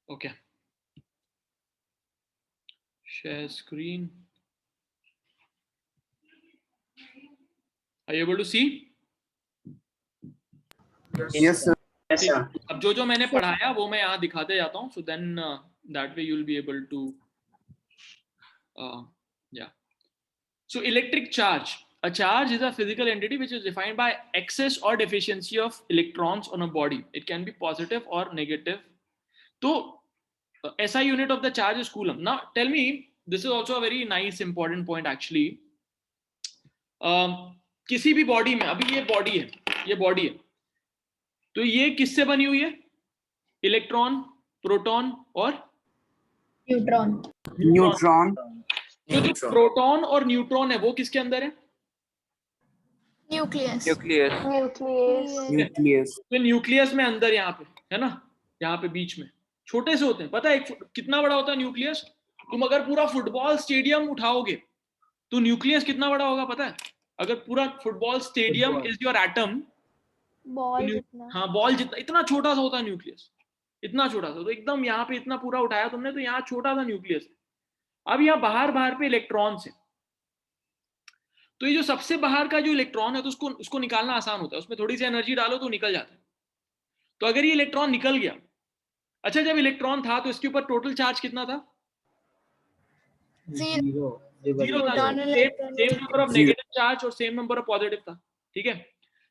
A: Okay. Share screen. Are you able to see?
K: Yes, sir. Yes, sir.
A: अब जो मैंने पढ़ाया वो मैं यहाँ दिखाते जाता हूँ. So then that way you will be able to yeah. So electric charge. A charge is a physical entity which is defined by excess or deficiency of electrons on a body. It can be positive or negative. So SI unit of the charge is coulomb. Now tell me, this is also a very nice important point actually. किसी भी body में, अभी ये body है, तो ये किससे बनी हुई है? इलेक्ट्रॉन, प्रोटॉन और
B: न्यूट्रॉन.
A: तो जो प्रोटॉन और न्यूट्रॉन है वो किसके अंदर है?
I: Nucleus.
B: न्यूक्लियस.
A: तो न्यूक्लियस में अंदर यहाँ पे है ना, यहाँ पे बीच में छोटे से होते हैं. पता है कितना बड़ा होता है न्यूक्लियस? तुम अगर पूरा फुटबॉल स्टेडियम उठाओगे तो न्यूक्लियस कितना बड़ा होगा पता है? अगर पूरा football stadium is your atom,
C: ball जितना.
A: हाँ, बॉल जितना, इतना छोटा सा होता है न्यूक्लियस, इतना छोटा सा. तो एकदम यहाँ पे इतना पूरा उठाया तुमने तो यहाँ छोटा सा न्यूक्लियस है. अब यहाँ बाहर पे इलेक्ट्रॉन्स है. तो ये जो सबसे बाहर का जो इलेक्ट्रॉन है तो उसको निकालना आसान होता है, उसमें थोड़ी सी एनर्जी डालो तो निकल जाता है। तो अगर ये इलेक्ट्रॉन निकल गया, अच्छा जब इलेक्ट्रॉन था तो इसके ऊपर टोटल चार्ज कितना था?
H: Zero.
A: जीरो था,
I: Proton and
A: same number of negative charge और सेम नंबर ऑफ पॉजिटिव था, ठीक है।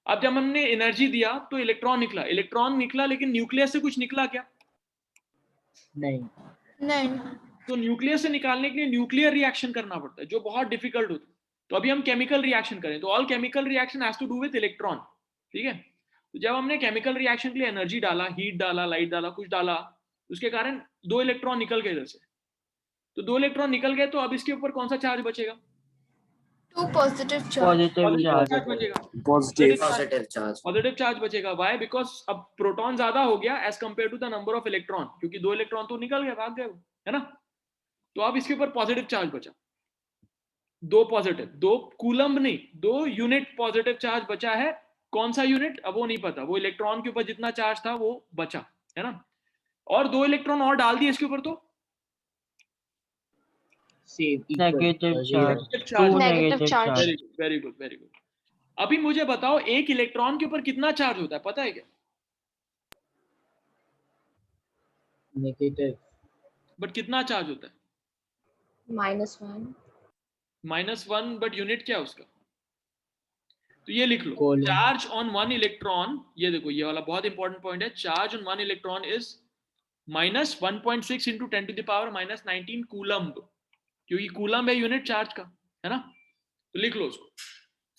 A: अब जब हमने एनर्जी दिया तो इलेक्ट्रॉन निकला, लेकिन न्यूक्लियस से कुछ निकला क्या?
H: नहीं।
I: नहीं।
A: तो न्यूक्लियस से निकालने के लिए न्यूक्लियर रिएक्शन करना पड़ता है, जो बहुत डिफिकल्ट होता है। तो अभी हम केमिकल रिएक्शन करें, तो all chemical reaction has to do with electron, ठीक है। तो जब हमने केमिकल रिएक्शन के लिए एनर्जी डाला, हीट डाला, लाइट डाला, कुछ डाला, उसके कारण 2 इलेक्ट्रॉन निकल गए इधर से। तो 2 इलेक्ट्रॉन निकल गए, तो अब इसके ऊपर कौन सा चार्ज बचेगा?
I: 2 positive charge.
H: Positive charge.
A: बचेगा,
D: Positive
A: चार्ज बचेगा। व्हाई? बिकॉज अब प्रोटॉन ज्यादा हो गया as compare to the number of electron, क्योंकि 2 इलेक्ट्रॉन तो निकल गए, भाग गए, है ना। तो अब इसके ऊपर पॉजिटिव चार्ज बचा, 2 पॉजिटिव, 2 कूलम्ब नहीं, 2 यूनिट पॉजिटिव चार्ज बचा है। कौन सा यूनिट अब वो नहीं पता, वो इलेक्ट्रॉन के ऊपर जितना चार्ज था वो बचा, है ना। और 2 इलेक्ट्रॉन और डाल दिए इसके ऊपर, तो
H: Negative charge.
I: Negative charge.
A: Very good. अभी मुझे बताओ, एक इलेक्ट्रॉन के ऊपर कितना चार्ज होता है, पता है क्या?
H: Negative.
A: बट कितना चार्ज होता है?
L: -1.
A: -1, बट यूनिट क्या है उसका? तो ये लिख लो,
H: Coulomb.
A: चार्ज ऑन 1 इलेक्ट्रॉन, ये देखो ये वाला बहुत इंपॉर्टेंट पॉइंट है, charge on 1 electron is -1.6 × 10⁻⁻19 coulomb, क्योंकि कूलम्ब है यूनिट चार्ज का, है ना। तो लिख लो उसको,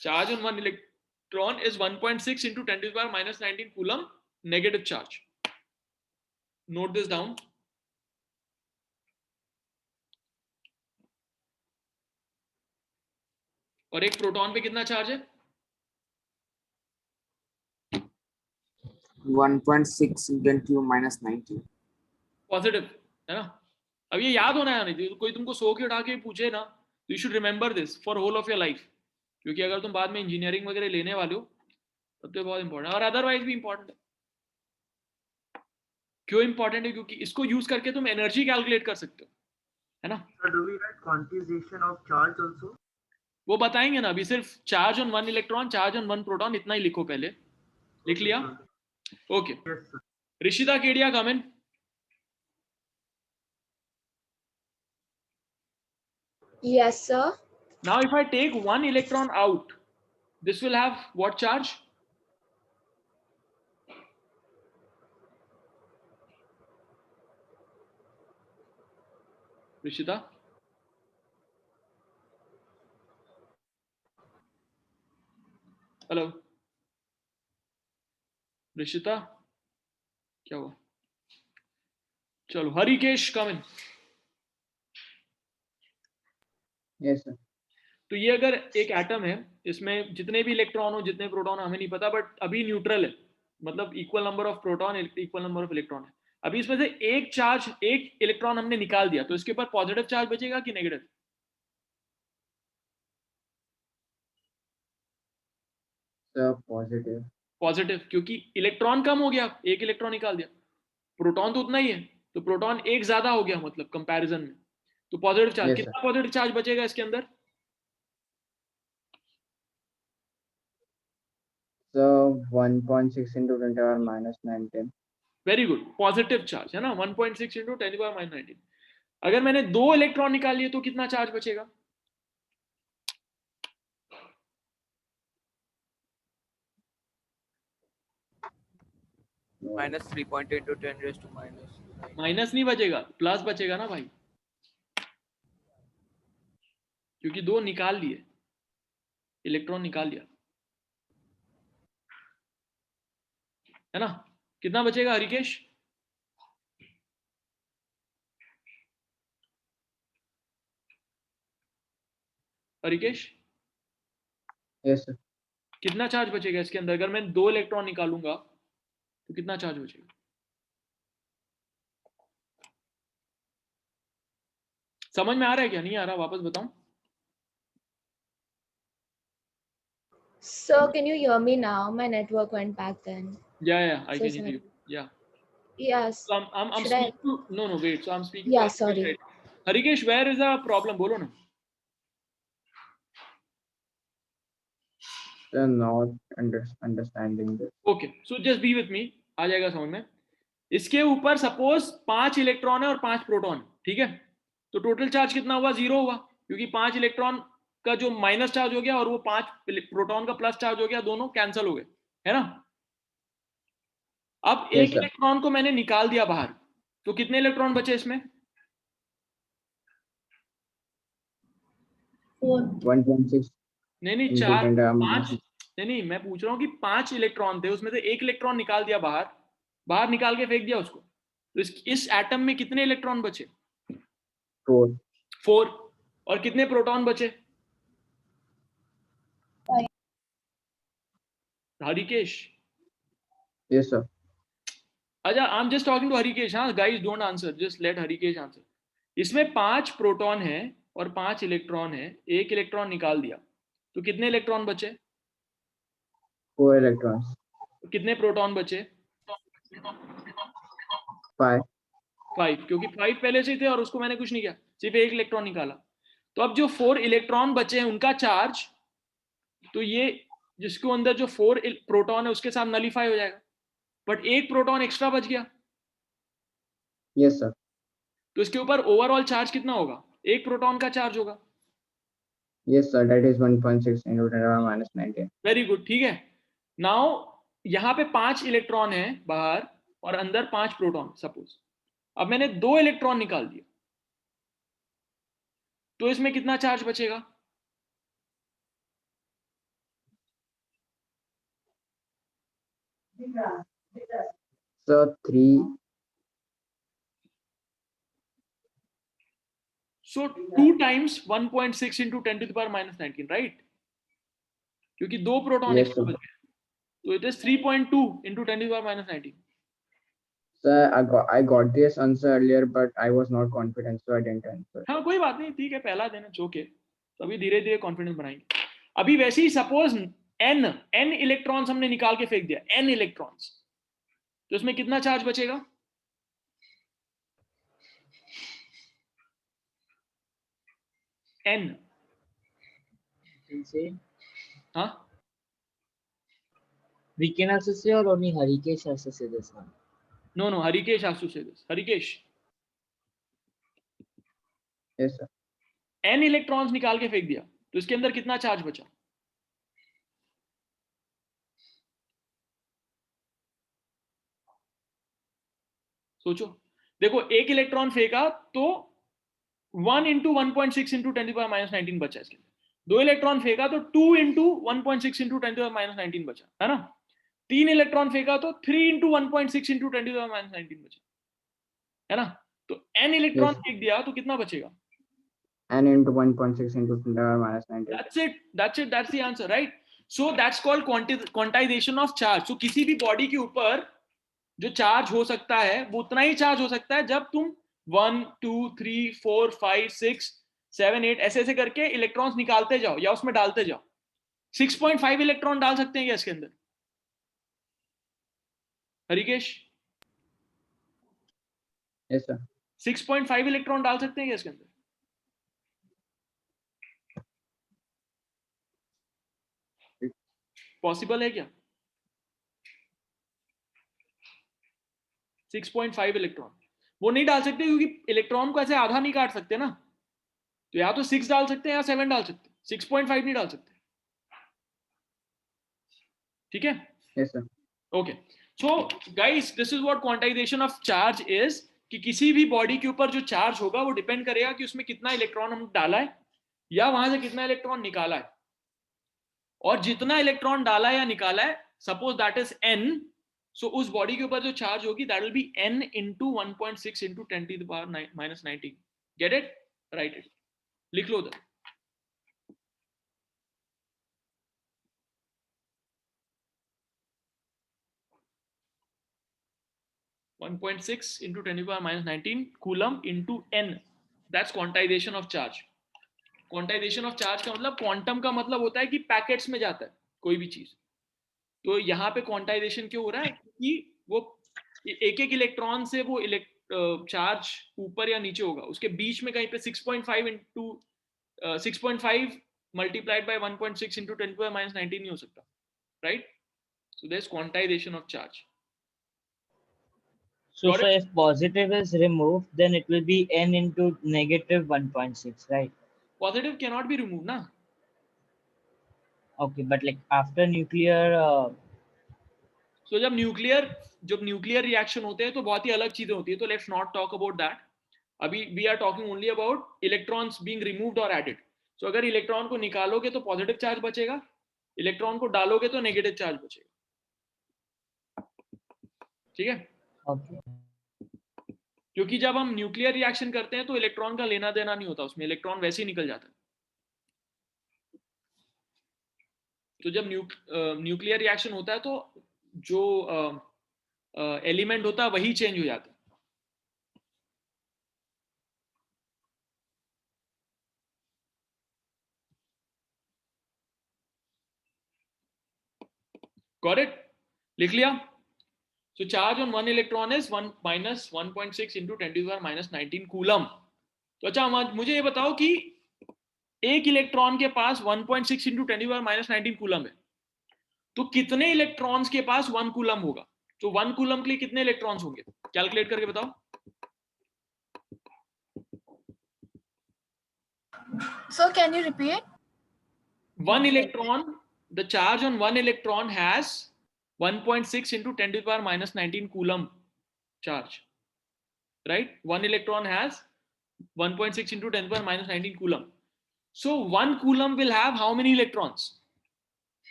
A: charge on 1 electron is 1.6 × 10⁻⁻19 coulomb, negative charge. Note this down. और एक प्रोटॉन पे कितना चार्ज है?
B: 1.6 × 10⁻⁻19
A: पॉजिटिव, है ना। अब ये याद होना है, नहीं तो कोई तुमको सो के उठा के पूछे ना, तो you should remember this for whole of your life, क्योंकि अगर तुम बाद में इंजीनियरिंग वगैरह लेने वाले हो तब तो बहुत इंपॉर्टेंट है, और अदरवाइज भी इंपॉर्टेंट है। क्यों इंपॉर्टेंट है? क्योंकि इसको यूज करके तुम एनर्जी कैलकुलेट कर सकते हो, है ना।
K: Do we write quantization of charge also?
A: वो बताएंगे ना, अभी सिर्फ charge on 1 electron, charge on 1 proton, इतना ही लिखो पहले। लिख लिया? Okay.
K: Yes, sir.
A: Rishita Kedia, come in.
L: Yes, sir.
A: Now if I take 1 electron out, this will have what charge? Rishita? Hello? Rishita? क्या हुआ? चलो, हरिकेश, कम इन।
B: Yes, sir.
A: तो ये अगर एक एटम है, इसमें जितने भी इलेक्ट्रॉन हो, जितने प्रोटॉन, हमें नहीं पता, बट अभी न्यूट्रल है, मतलब equal number of proton, equal number of electron है। अभी इसमें से एक इलेक्ट्रॉन हमने निकाल दिया, तो इसके ऊपर पॉजिटिव चार्ज बचेगा कि नेगेटिव?
B: Sir, positive.
A: पॉजिटिव, क्योंकि इलेक्ट्रॉन कम हो गया, एक इलेक्ट्रॉन निकाल दिया। प्रोटॉन तो उतना ही है, तो प्रोटॉन एक ज्यादा हो गया, मतलब कंपैरिजन में, तो पॉजिटिव चार्ज।
B: Yes,
A: कितना पॉजिटिव चार्ज बचेगा इसके अंदर?
B: So 1.6 × 10⁻⁻19.
A: Very good, positive charge है ना, 1.6 × 10⁻⁻19। अगर मैंने 2 इलेक्ट्रॉन निकाल लिए तो कितना चार्ज बचेगा?
E: -3.8 × 10⁻⁻9.
A: माइनस नहीं बचेगा, प्लस बचेगा ना भाई, क्योंकि 2 निकाल लिए, इलेक्ट्रॉन निकाल लिया, है ना। कितना बचेगा हरिकेश? Harikesh,
B: Yes, sir.
A: कितना चार्ज बचेगा इसके अंदर? अगर मैं 2 इलेक्ट्रॉन निकालूंगा तो कितना चार्ज बचेगा? समझ में आ रहा है क्या? नहीं आ रहा? वापस बताऊं?
L: Sir, can you hear me now? My network went back then.
A: Yeah, I
L: So
A: can hear
L: sorry.
A: you. Yeah.
L: Yes.
A: So I'm
L: Should
A: speaking
L: I?
A: to, no, wait. So I'm speaking
L: Yeah,
A: to
L: sorry.
A: Harikesh. Harikesh, where is the problem? बोलो ना.
B: Sir, not understanding this.
A: Okay, so just be with me, आ जाएगा समझ में। इसके ऊपर suppose 5 electron है और 5 प्रोटॉन, ठीक है, तो टोटल चार्ज कितना हुआ? 0 हुआ, क्योंकि 5 इलेक्ट्रॉन का जो माइनस चार्ज हो गया और वो 5 प्रोटॉन का प्लस चार्ज हो गया, दोनों कैंसिल हो गए, है ना। अब
B: Yes,
A: एक
B: sir.
A: इलेक्ट्रॉन को मैंने निकाल दिया बाहर, तो कितने इलेक्ट्रॉन बचे इसमें?
B: 1.6
A: नहीं,
B: into
A: 4
B: 10 to the
A: 5,
B: minus.
A: नहीं, मैं पूछ रहा हूँ कि 5 इलेक्ट्रॉन थे, उसमें से एक इलेक्ट्रॉन निकाल दिया बाहर निकाल के फेंक दिया उसको, तो इस एटम में कितने इलेक्ट्रॉन बचे? 4। और कितने प्रोटॉन बचे? हरिकेश?
B: Yes, sir.
A: अच्छा, I am just talking to Harikesh, हाँ guys, don't answer, just let Harikesh answer. इसमें 5 प्रोटॉन है और 5 इलेक्ट्रॉन है, एक इलेक्ट्रॉन निकाल दिया, तो कितने इलेक्ट्रॉन बचे?
B: 4 electrons.
A: तो कितने प्रोटॉन बचे?
B: 5.
A: क्योंकि 5 पहले से ही थे और उसको मैंने कुछ नहीं किया, सिर्फ एक इलेक्ट्रॉन निकाला। तो अब जो 4 इलेक्ट्रॉन बचे हैं उनका चार्ज, तो ये जिसको अंदर जो 4 प्रोटॉन है उसके साथ नलीफाई हो जाएगा, बट एक प्रोटॉन एक्स्ट्रा बच गया।
B: Yes, sir.
A: तो इसके ऊपर ओवरऑल चार्ज कितना होगा? एक प्रोटॉन का चार्ज होगा।
B: Yes, sir. That is 1.6 into 10 to the minus 19.
A: Very good, ठीक है। नाउ यहाँ पे 5 इलेक्ट्रॉन है बाहर और अंदर 5 प्रोटॉन सपोज। अब मैंने 2 इलेक्ट्रॉन निकाल दिए, तो इसमें कितना चार्ज बचेगा?
B: So 3.
A: So 2 times 1.6 into 10 to the power minus 19, right? क्योंकि 2 प्रोटॉन
B: Yes,
A: एक्स्ट्रा
B: sir.
A: बच गए, तो it is 3.2 into 10 to the power minus 19।
B: Sir, I got this answer earlier, but I was not confident, so I didn't answer.
A: हाँ, कोई बात नहीं, ठीक है, पहला देना चौके, तो अभी धीरे धीरे कॉन्फिडेंस बनाएंगे। अभी वैसे ही सपोज n इलेक्ट्रॉन्स हमने निकाल के फेंक दिया, n इलेक्ट्रॉन्स, तो इसमें कितना चार्ज बचेगा? n, हाँ,
H: We can also say, or only Harikesh has to say this one?
A: no, Harikesh has to say this. Harikesh,
B: Yes, sir.
A: n electrons निकाल के फेंक दिया, तो इसके अंदर कितना चार्ज बचा? सोचो, देखो, एक इलेक्ट्रॉन फेंका तो 1 into 1.6 into 10 to the power minus 19 बचा इसके अंदर। 2 इलेक्ट्रॉन फेंका तो 2 into 1.6 into 10 to the power minus 19 बचा, है ना। 3 इलेक्ट्रॉन फेंका तो 3 into 1.6 into 10 to the power minus 19 बचा, है ना। तो n इलेक्ट्रॉन
B: Yes.
A: फेंक दिया तो कितना बचेगा?
B: N into 1.6 into 10 to the minus 19.
A: That's the answer, right? So that's called quantization of charge. So किसी भी बॉडी के ऊपर जो चार्ज हो सकता है वो उतना ही चार्ज हो सकता है जब तुम 1 2 3 4 5 6 7 8 ऐसे ऐसे करके इलेक्ट्रॉन्स निकालते जाओ या उसमें डालते जाओ। 6.5 इलेक्ट्रॉन डाल सकते हैं क्या इसके अंदर? Harikesh,
B: Yes, sir.
A: 6.5 इलेक्ट्रॉन डाल सकते हैं क्या इसके अंदर? पॉसिबल है क्या? 6.5 इलेक्ट्रॉन वो नहीं डाल सकते, क्योंकि इलेक्ट्रॉन को ऐसे आधा नहीं काट सकते ना, तो या तो 6 डाल सकते हैं या 7 डाल सकते हैं, 6.5 नहीं डाल सकते, ठीक है?
B: Yes, sir.
A: Okay, so guys, this is what quantization of charge is, कि किसी भी बॉडी के ऊपर जो चार्ज होगा वो डिपेंड करेगा कि उसमें कितना इलेक्ट्रॉन हम डाला है या वहां से कितना इलेक्ट्रॉन निकाला है, और जितना इलेक्ट्रॉन डाला है या निकाला है, सपोज दैट इज n, सो उस बॉडी के ऊपर जो चार्ज होगी that will be n into 1.6 into 10 to the power minus 19। Get it? Right it, लिख लो उधर। (1.6 into 10 to the power minus 19 coulomb into n, that's quantization of charge। Quantization of charge का मतलब, quantum का मतलब होता है कि पैकेट्स में जाता है कोई भी चीज, तो यहाँ पे क्वांटाइजेशन क्यों हो रहा है? क्योंकि वो एक एक इलेक्ट्रॉन से वो चार्ज ऊपर या नीचे होगा, उसके बीच में कहीं पे 6.5 into 6.5 multiplied by 1.6 into 10 to the power minus 19 नहीं हो सकता, right? So there's quantization of charge.
H: So if positive is removed, then it will be n into negative 1.6, right?
A: Positive cannot be removed, na?
H: Okay, but like after nuclear
A: So जब nuclear reaction होते हैं तो बहुत ही अलग चीजें होती है, तो let's not talk about that. अभी we are talking only about electrons being removed और एडेड. सो अगर इलेक्ट्रॉन को निकालोगे तो पॉजिटिव चार्ज बचेगा, इलेक्ट्रॉन को डालोगे तो नेगेटिव चार्ज बचेगा. ठीक है?
H: Okay.
A: क्योंकि जब हम न्यूक्लियर रिएक्शन करते हैं तो इलेक्ट्रॉन का लेना देना नहीं होता उसमें, इलेक्ट्रॉन वैसे ही निकल जाता है. तो जब न्यूक्लियर रिएक्शन होता है तो जो एलिमेंट होता है वही चेंज हो जाता है. Got it? लिख लिया? So charge on one electron is 1 minus 1.6 into 10 to the power minus 19 coulomb. तो अच्छा मुझे ये बताओ कि एक इलेक्ट्रॉन के पास 1.6 into 10 to the power minus 19 coulomb है, तो कितने इलेक्ट्रॉन्स के पास 1 कूलम होगा? तो 1 कूलम के लिए कितने इलेक्ट्रॉन्स होंगे? कैलकुलेट करके बताओ.
I: So can you repeat?
A: One electron, the charge on one electron has 1.6 into 10 to the power minus 19 coulomb charge, right? One electron has 1.6 into 10 to the power minus 19 coulomb. So 1 coulomb will have how many electrons?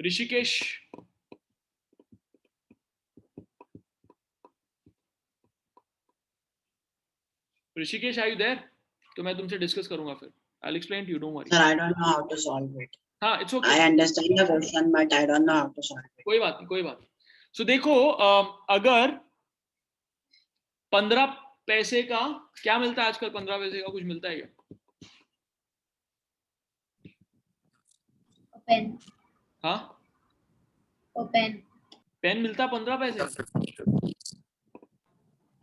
A: Rishikesh. Rishikesh, are you there? तो मैं तुमसे discuss करूंगा फिर. I'll explain to you, don't worry.
M: Sir, I don't know how to solve it.
A: हाँ, it's okay.
M: I understand the question, but I don't know how to solve it.
A: कोई बात नहीं. So देखो, अगर 15 पैसे का क्या मिलता है आजकल? 15 पैसे का कुछ मिलता है क्या?
J: पेन.
A: हाँ, पेन मिलता है 15 पैसे का?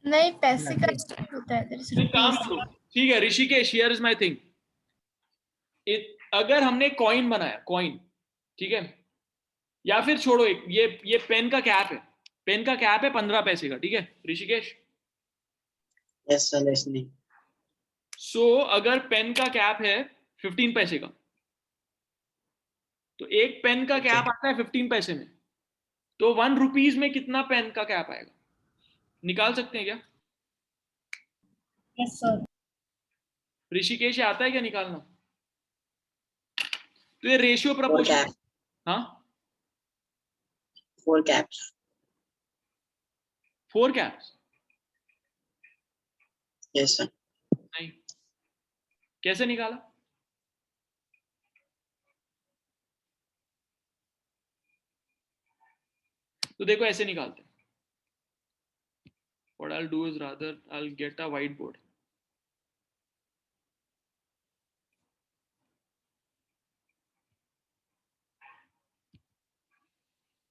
I: नहीं, पैसे का होता है.
A: काम करो, ठीक है Rishikesh, here is my thing. अगर हमने कॉइन बनाया, कॉइन, ठीक है, या फिर छोड़ो, एक ये पेन का कैप है, पेन का कैप है 15 पैसे का, ठीक है ऋषिकेश?
M: Yes, sir, listening.
A: सो अगर पेन का कैप है 15 पैसे का, तो एक पेन का कैप आता है 15 पैसे में, तो 1 रुपीज में कितना पेन का कैप आएगा? निकाल सकते हैं क्या?
J: Yes, sir.
A: ऋषिकेश आता है क्या निकालना? तो ये रेशियो प्रपोर्शन. हाँ,
M: 4 caps.
A: 4 कैप्स?
M: Yes, sir.
A: नहीं, कैसे निकाला? तो देखो ऐसे निकालते हैं. What I'll do is rather I'll get a whiteboard.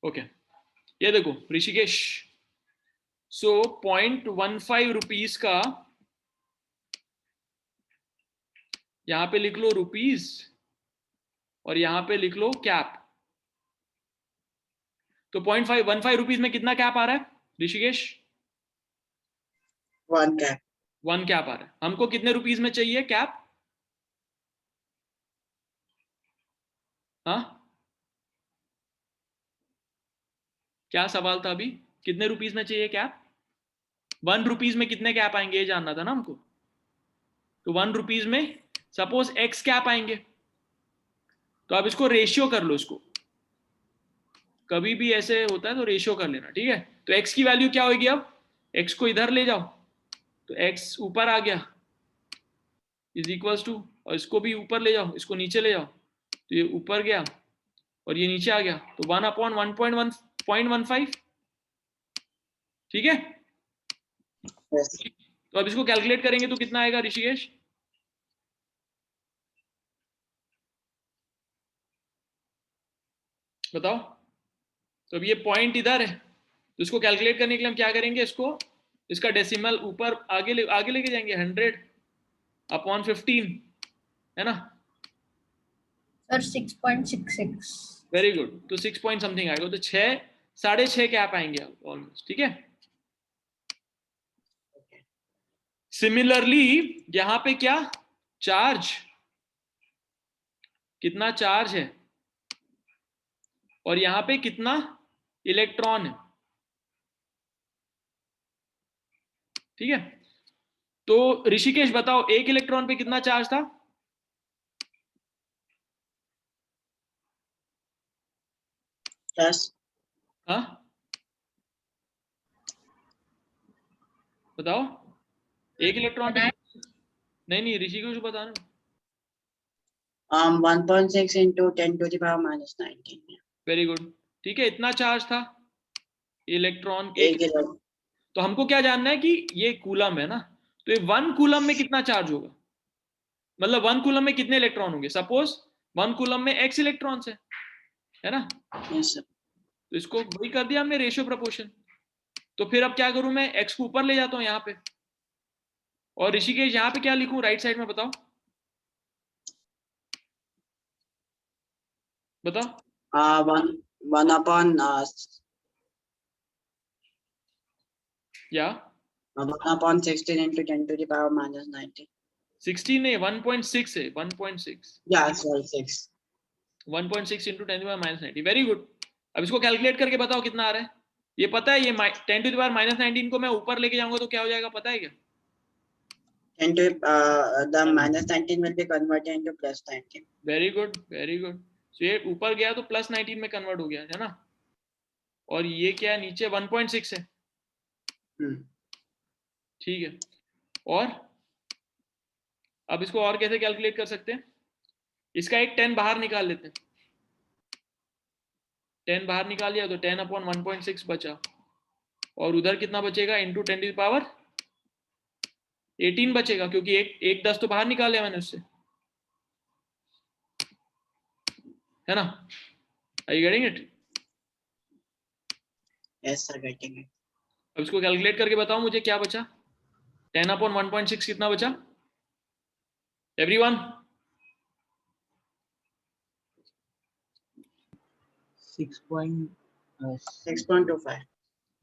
A: Okay, ये देखो ऋषिकेश, सो 0.15 रुपीज का यहां पे लिख लो रुपीज, और यहां पे लिख लो कैप. तो 0.15 रुपीज में कितना कैप आ रहा है ऋषिकेश?
M: 1 cap.
A: 1 कैप आ रहा है. हमको कितने रुपीज में चाहिए कैप? हाँ, क्या सवाल था अभी? कितने रुपीज में चाहिए कैप? 1 रुपीज में कितने कैप आएंगे ये जानना था ना हमको. तो 1 रुपीज में सपोज x कैप आएंगे, तो अब इसको रेशियो कर लो. इसको कभी भी ऐसे होता है तो रेशियो कर लेना, ठीक है? तो x की वैल्यू क्या होगी? अब x को इधर ले जाओ, तो x ऊपर आ गया इज इक्वल्स टू, और इसको भी ऊपर ले जाओ, इसको नीचे ले जाओ, तो ये ऊपर गया और ये नीचे आ गया, तो 1/1.15. ठीक है? तो अब इसको कैलकुलेट करेंगे तो कितना आएगा ऋषिकेश? बताओ. तो अब ये पॉइंट इधर है, तो इसको कैलकुलेट करने के लिए हम क्या करेंगे? इसको इसका डेसिमल ऊपर आगे लेके जाएंगे 100/15 है ना
J: सर 6.66
A: वेरी गुड तो 6 पॉइंट समथिंग आएगा तो 6 6.5 के आप आएंगे ऑलमोस्ट ठीक है सिमिलरली यहां पे क्या चार्ज कितना चार्ज है और यहां पे कितना इलेक्ट्रॉन है ठीक है तो ऋषिकेश बताओ एक इलेक्ट्रॉन पे कितना चार्ज था हाँ बताओ एक इलेक्ट्रॉन पे नहीं ऋषिकेश बता रहा
M: 1.6 into 10 to the power minus 19
A: very good ठीक है इतना चार्ज था इलेक्ट्रॉन एक
M: इलेक्ट्रॉन
A: तो हमको क्या जानना है कि ये कूलम है ना तो ये 1 कूलम में कितना चार्ज होगा मतलब 1 कूलम में कितने इलेक्ट्रॉन होंगे सपोज 1 कूलम में x इलेक्ट्रॉन्स है ना
M: yes sir
A: तो इसको वही कर दिया हमने रेशियो प्रपोर्शन तो फिर अब क्या करूं मैं x को ऊपर ले जाता हूं यहाँ पे और ऋषिकेश यहाँ पे क्या लिखूं राइट साइड में बताओ बताओ
M: 1/16 into 10 to the power minus 19
A: 16 नहीं 1.6 है 1.6
M: yeah sorry 6
A: 1.6 into 10 to the power minus 90 very good अब इसको कैलकुलेट करके बताओ कितना आ रहा है ये पता है ये 10 to the power minus 19 को मैं ऊपर लेके जाऊंगा तो क्या हो जाएगा पता है क्या
M: 10 to the minus 19 will be converted into plus 19
A: very good सो ये ऊपर गया तो प्लस 19 में कन्वर्ट हो गया है ना और ये क्या नीचे 1.6 है ठीक है और अब इसको और कैसे कैलकुलेट कर सकते हैं इसका एक 10 बाहर निकाल लेते हैं 10 बाहर निकाल लिया तो 10/1.6 बचा और उधर कितना बचेगा इंटू 10 टू द पावर 18 बचेगा क्योंकि एक 10 तो बाहर निकाल लिया मैंने उससे है ना are you getting it
M: yes sir getting it
A: अब इसको कैलकुलेट करके बताओ मुझे क्या बचा 10/1.6 कितना बचा everyone
M: 6.25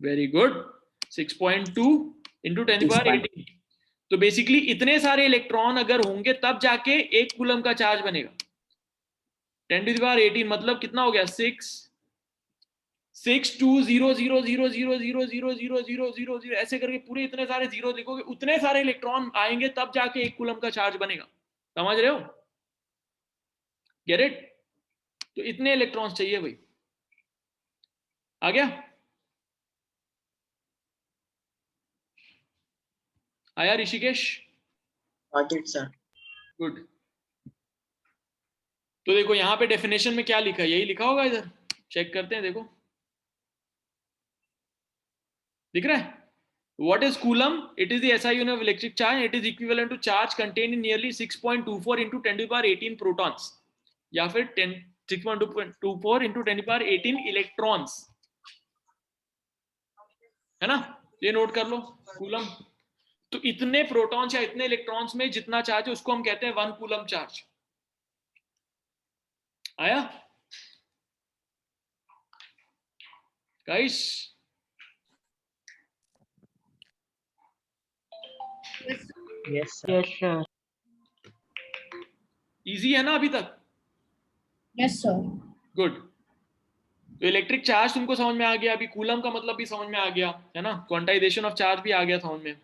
A: very good 6.2 into 10 to the power 18 तो बेसिकली इतने सारे इलेक्ट्रॉन अगर होंगे तब जाके एक कूलम का चार्ज बनेगा 10 to the power 18 मतलब कितना हो गया 6.20000000000 ऐसे करके पूरे इतने सारे जीरो लिखोगे उतने सारे इलेक्ट्रॉन आएंगे तब जाके एक कूलम का चार्ज बनेगा समझ रहे हो गेट इट तो इतने इलेक्ट्रॉन्स चाहिए भाई आ गया आया Rishikesh
M: got it sir
A: good तो देखो यहां पे डेफिनेशन में क्या लिखा है यही लिखा होगा इधर चेक करते हैं देखो दिख रहा है What is coulomb? It is the SI unit of electric charge. It is equivalent to charge contained in nearly 6.24 into 10 to the power 18 protons. या फिर 6.24 into 10 to the power 18 electrons. है ना ये नोट कर लो कूलम तो इतने protons या इतने इलेक्ट्रॉन्स में जितना चार्ज है उसको हम कहते हैं 1 कूलम चार्ज आया गाइस
H: yes sir
A: इजी है ना अभी तक
J: यस सर
A: गुड तो इलेक्ट्रिक चार्ज तुमको समझ में आ गया अभी कूलम का मतलब भी समझ में आ गया है ना क्वांटाइजेशन ऑफ चार्ज भी आ गया समझ में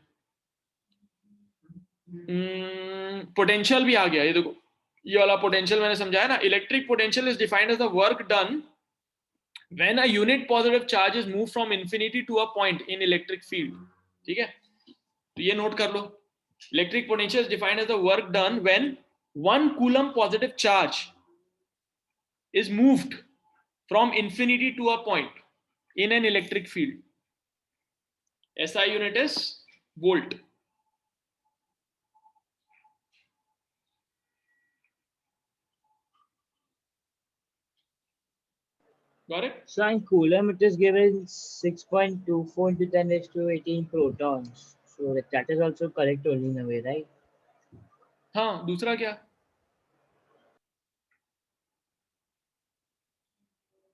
A: पोटेंशियल भी आ गया ये देखो ये वाला पोटेंशियल मैंने समझाया ना electric potential is defined as the work done when a unit positive charge is move from infinity to a point in electric field ठीक है तो ये नोट कर लो electric potential is defined as the work done when 1 coulomb positive charge is moved from infinity to a point in an electric field. SI unit is volt. Got it?
H: So in Coulomb, it is given 6.24 into 10 raised to 18 protons. So that is also correct only in a way, right?
A: हाँ, दूसरा क्या?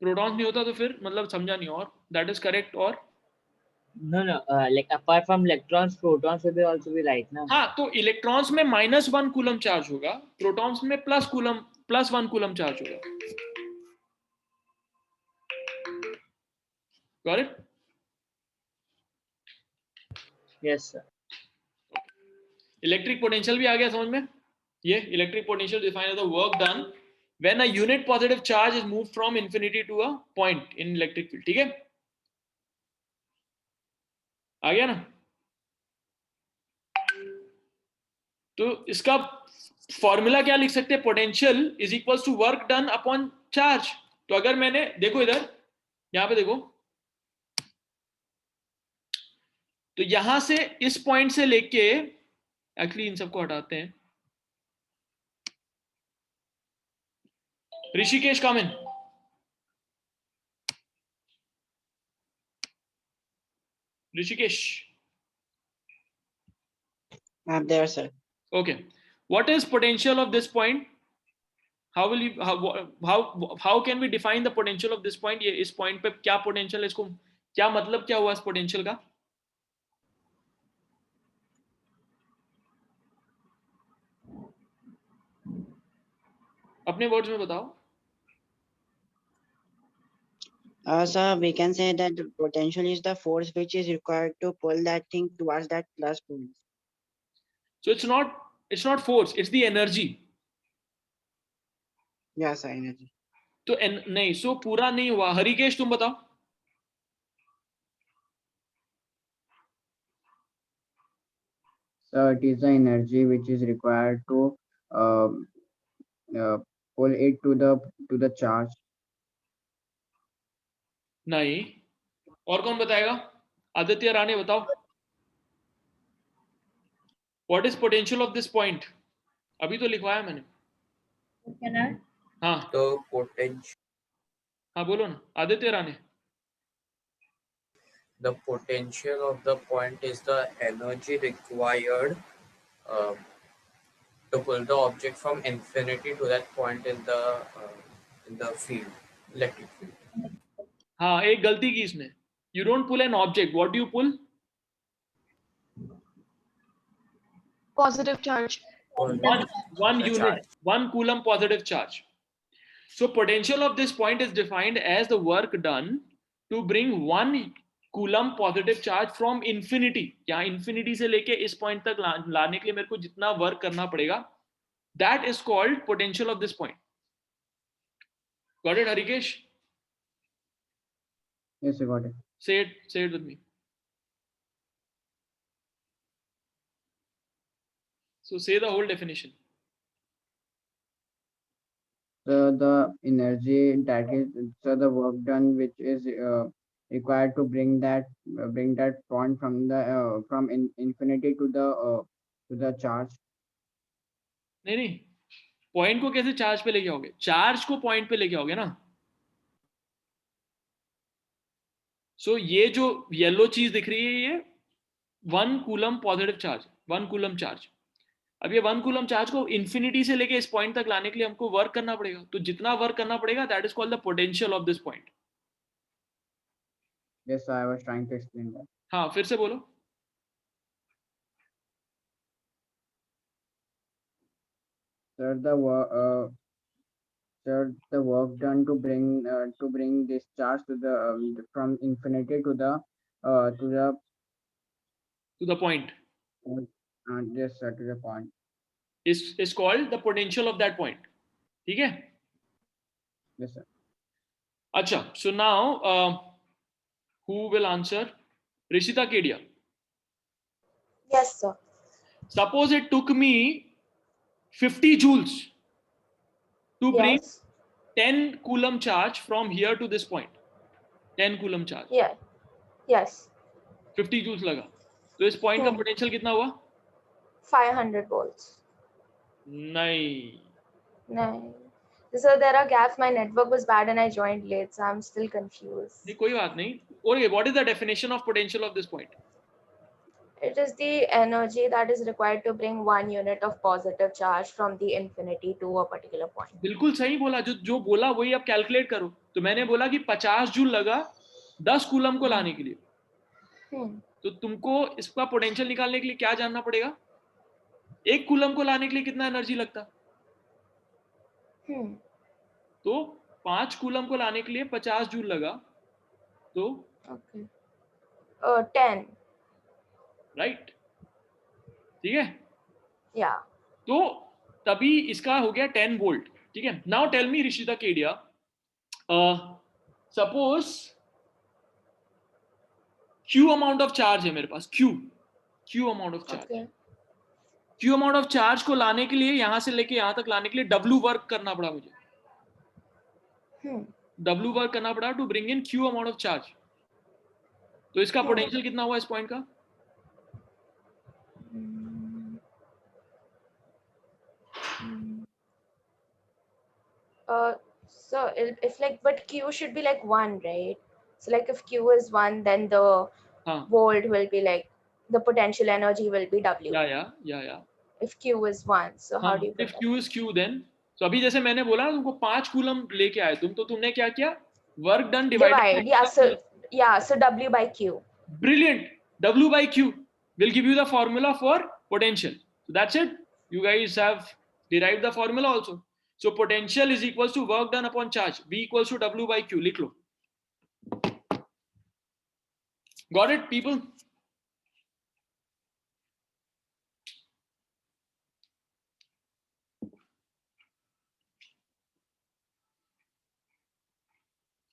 A: Protons नहीं होता तो फिर मतलब समझा नहीं. और that is correct. और
H: No, like apart from electrons, protons will be also be right now.
A: हाँ, तो इलेक्ट्रॉन्स में -1 कूलम चार्ज होगा, प्रोटॉन्स में +1 कूलम चार्ज होगा. Got it?
H: Yes, sir.
A: Electric potential भी आ गया समझ में. ये electric potential define as the work done when a unit positive charge is moved from infinity to a point in electric field. ठीक है, आ गया ना. तो इसका फॉर्मूला क्या लिख सकते हैं? Potential is equals to work done upon charge. तो अगर मैंने देखो इधर, यहां पे देखो, तो यहां से इस पॉइंट से लेके, एक्चुअली इन सबको हटाते हैं. ऋषिकेश कम इन. Rishikesh.
M: I'm there, sir.
A: Okay, what is potential of this point? How will you how can we define the potential of this point? ये इस point पे क्या potential है, इसको क्या मतलब क्या हुआ इस potential का? अपने words में बताओ.
M: So we can say that the potential is the force which is required to pull that thing towards that plus pole.
A: So it's not force, it's the energy.
M: Yes, sir, energy.
A: तो नहीं, so पूरा नहीं हुआ. हरिकेश तुम बताओ.
B: So it is the energy which is required to pull it to the charge.
A: नहीं. और कौन बताएगा? आदित्य राणे बताओ. What is potential of this point? अभी तो लिखवाया मैंने.
J: Can I?
A: हाँ.
D: तो potential.
A: हाँ बोलो ना Aditya Rane.
D: The potential of the point is the energy required to pull the object from infinity to that point in the field, electric field.
A: हाँ, एक गलती की इसने. You don't pull an object. What do you pull?
F: Positive charge.
A: One unit, 1 coulomb positive charge. So potential of this point is defined as the work done to bring 1 coulomb positive charge from infinity. यहाँ infinity से लेके इस point तक लाने के लिए मेरे को जितना work करना पड़ेगा, that is called potential of this point. Got it, Harikesh?
B: Yes, I got it.
A: Say it with me. So say the whole definition.
B: So the energy that is, so the work done which is required to bring that point from the from infinity to the charge.
A: नहीं, point को कैसे charge पे लेके आओगे? Charge को point पे लेके आओगे ना. सो ये जो येलो चीज दिख रही है, ये 1 coulomb positive charge, 1 coulomb charge. अब ये 1 कूलम चार्ज को इन्फिनिटी से लेके इस पॉइंट तक लाने के लिए हमको वर्क करना पड़ेगा. तो जितना वर्क करना पड़ेगा, that is called the potential of this point.
B: Yes, I was trying to explain that.
A: हाँ, फिर से बोलो.
B: Sir, the work done to bring this charge to the from infinity to the
A: point.
B: Yes, sir, to the point.
A: Is called the potential of that point. ठीक है?
B: Yes, sir.
A: अच्छा, so now who will answer? Rishita Kedia.
L: Yes, sir.
A: Suppose it took me 50 joules to bring 10 coulomb charge from here to this point. 10 coulomb charge.
L: Yeah. Yes.
A: 50 joules लगा. तो इस point का potential कितना हुआ?
L: 500 volts.
A: नहीं.
L: So there are gaps. My network was bad and I joined late, so I'm still confused.
A: नहीं कोई बात नहीं. Okay, what is the definition of potential of this point?
L: It is the energy that is required to bring 1 unit of positive charge from the infinity to a particular point.
A: बिल्कुल सही बोला. जो बोला वही आप कैलकुलेट करो. तो मैंने बोला कि 50 जूल लगा 10 कूलम को लाने के लिए. तो तुमको इसका पोटेंशियल निकालने के लिए क्या जानना पड़ेगा? 1 कूलम को लाने के लिए कितना एनर्जी लगता? तो 5 कूलम को लाने के लिए 50 जूल लगा. तो
L: 10.
A: राइट, ठीक है.
L: या
A: तो तभी इसका हो गया 10 वोल्ट. ठीक है. Now tell me Rishita Kedia, suppose Q amount of charge है मेरे पास. Q amount of charge. Q amount of charge को लाने के लिए, यहां से लेके यहां तक लाने के लिए W वर्क करना पड़ा मुझे. W वर्क करना पड़ा to bring in Q amount of charge. तो इसका पोटेंशियल कितना हुआ इस पॉइंट का?
L: So if like, but Q should be like 1, right? So like if Q is 1, then the volt will be like, the potential energy will be W.
A: Yeah.
L: If Q is 1, so how do you?
A: If Q is Q, then so अभी जैसे मैंने बोला ना तुमको 5 coulomb लेके आए तुम, तो तुमने क्या किया? Work done divided.
L: So W by Q.
A: Brilliant. W by Q will give you the formula for potential. So that's it. You guys have derived the formula also. So potential is equals to work done upon charge. V equals to W by Q. लिख लो. Got it, people?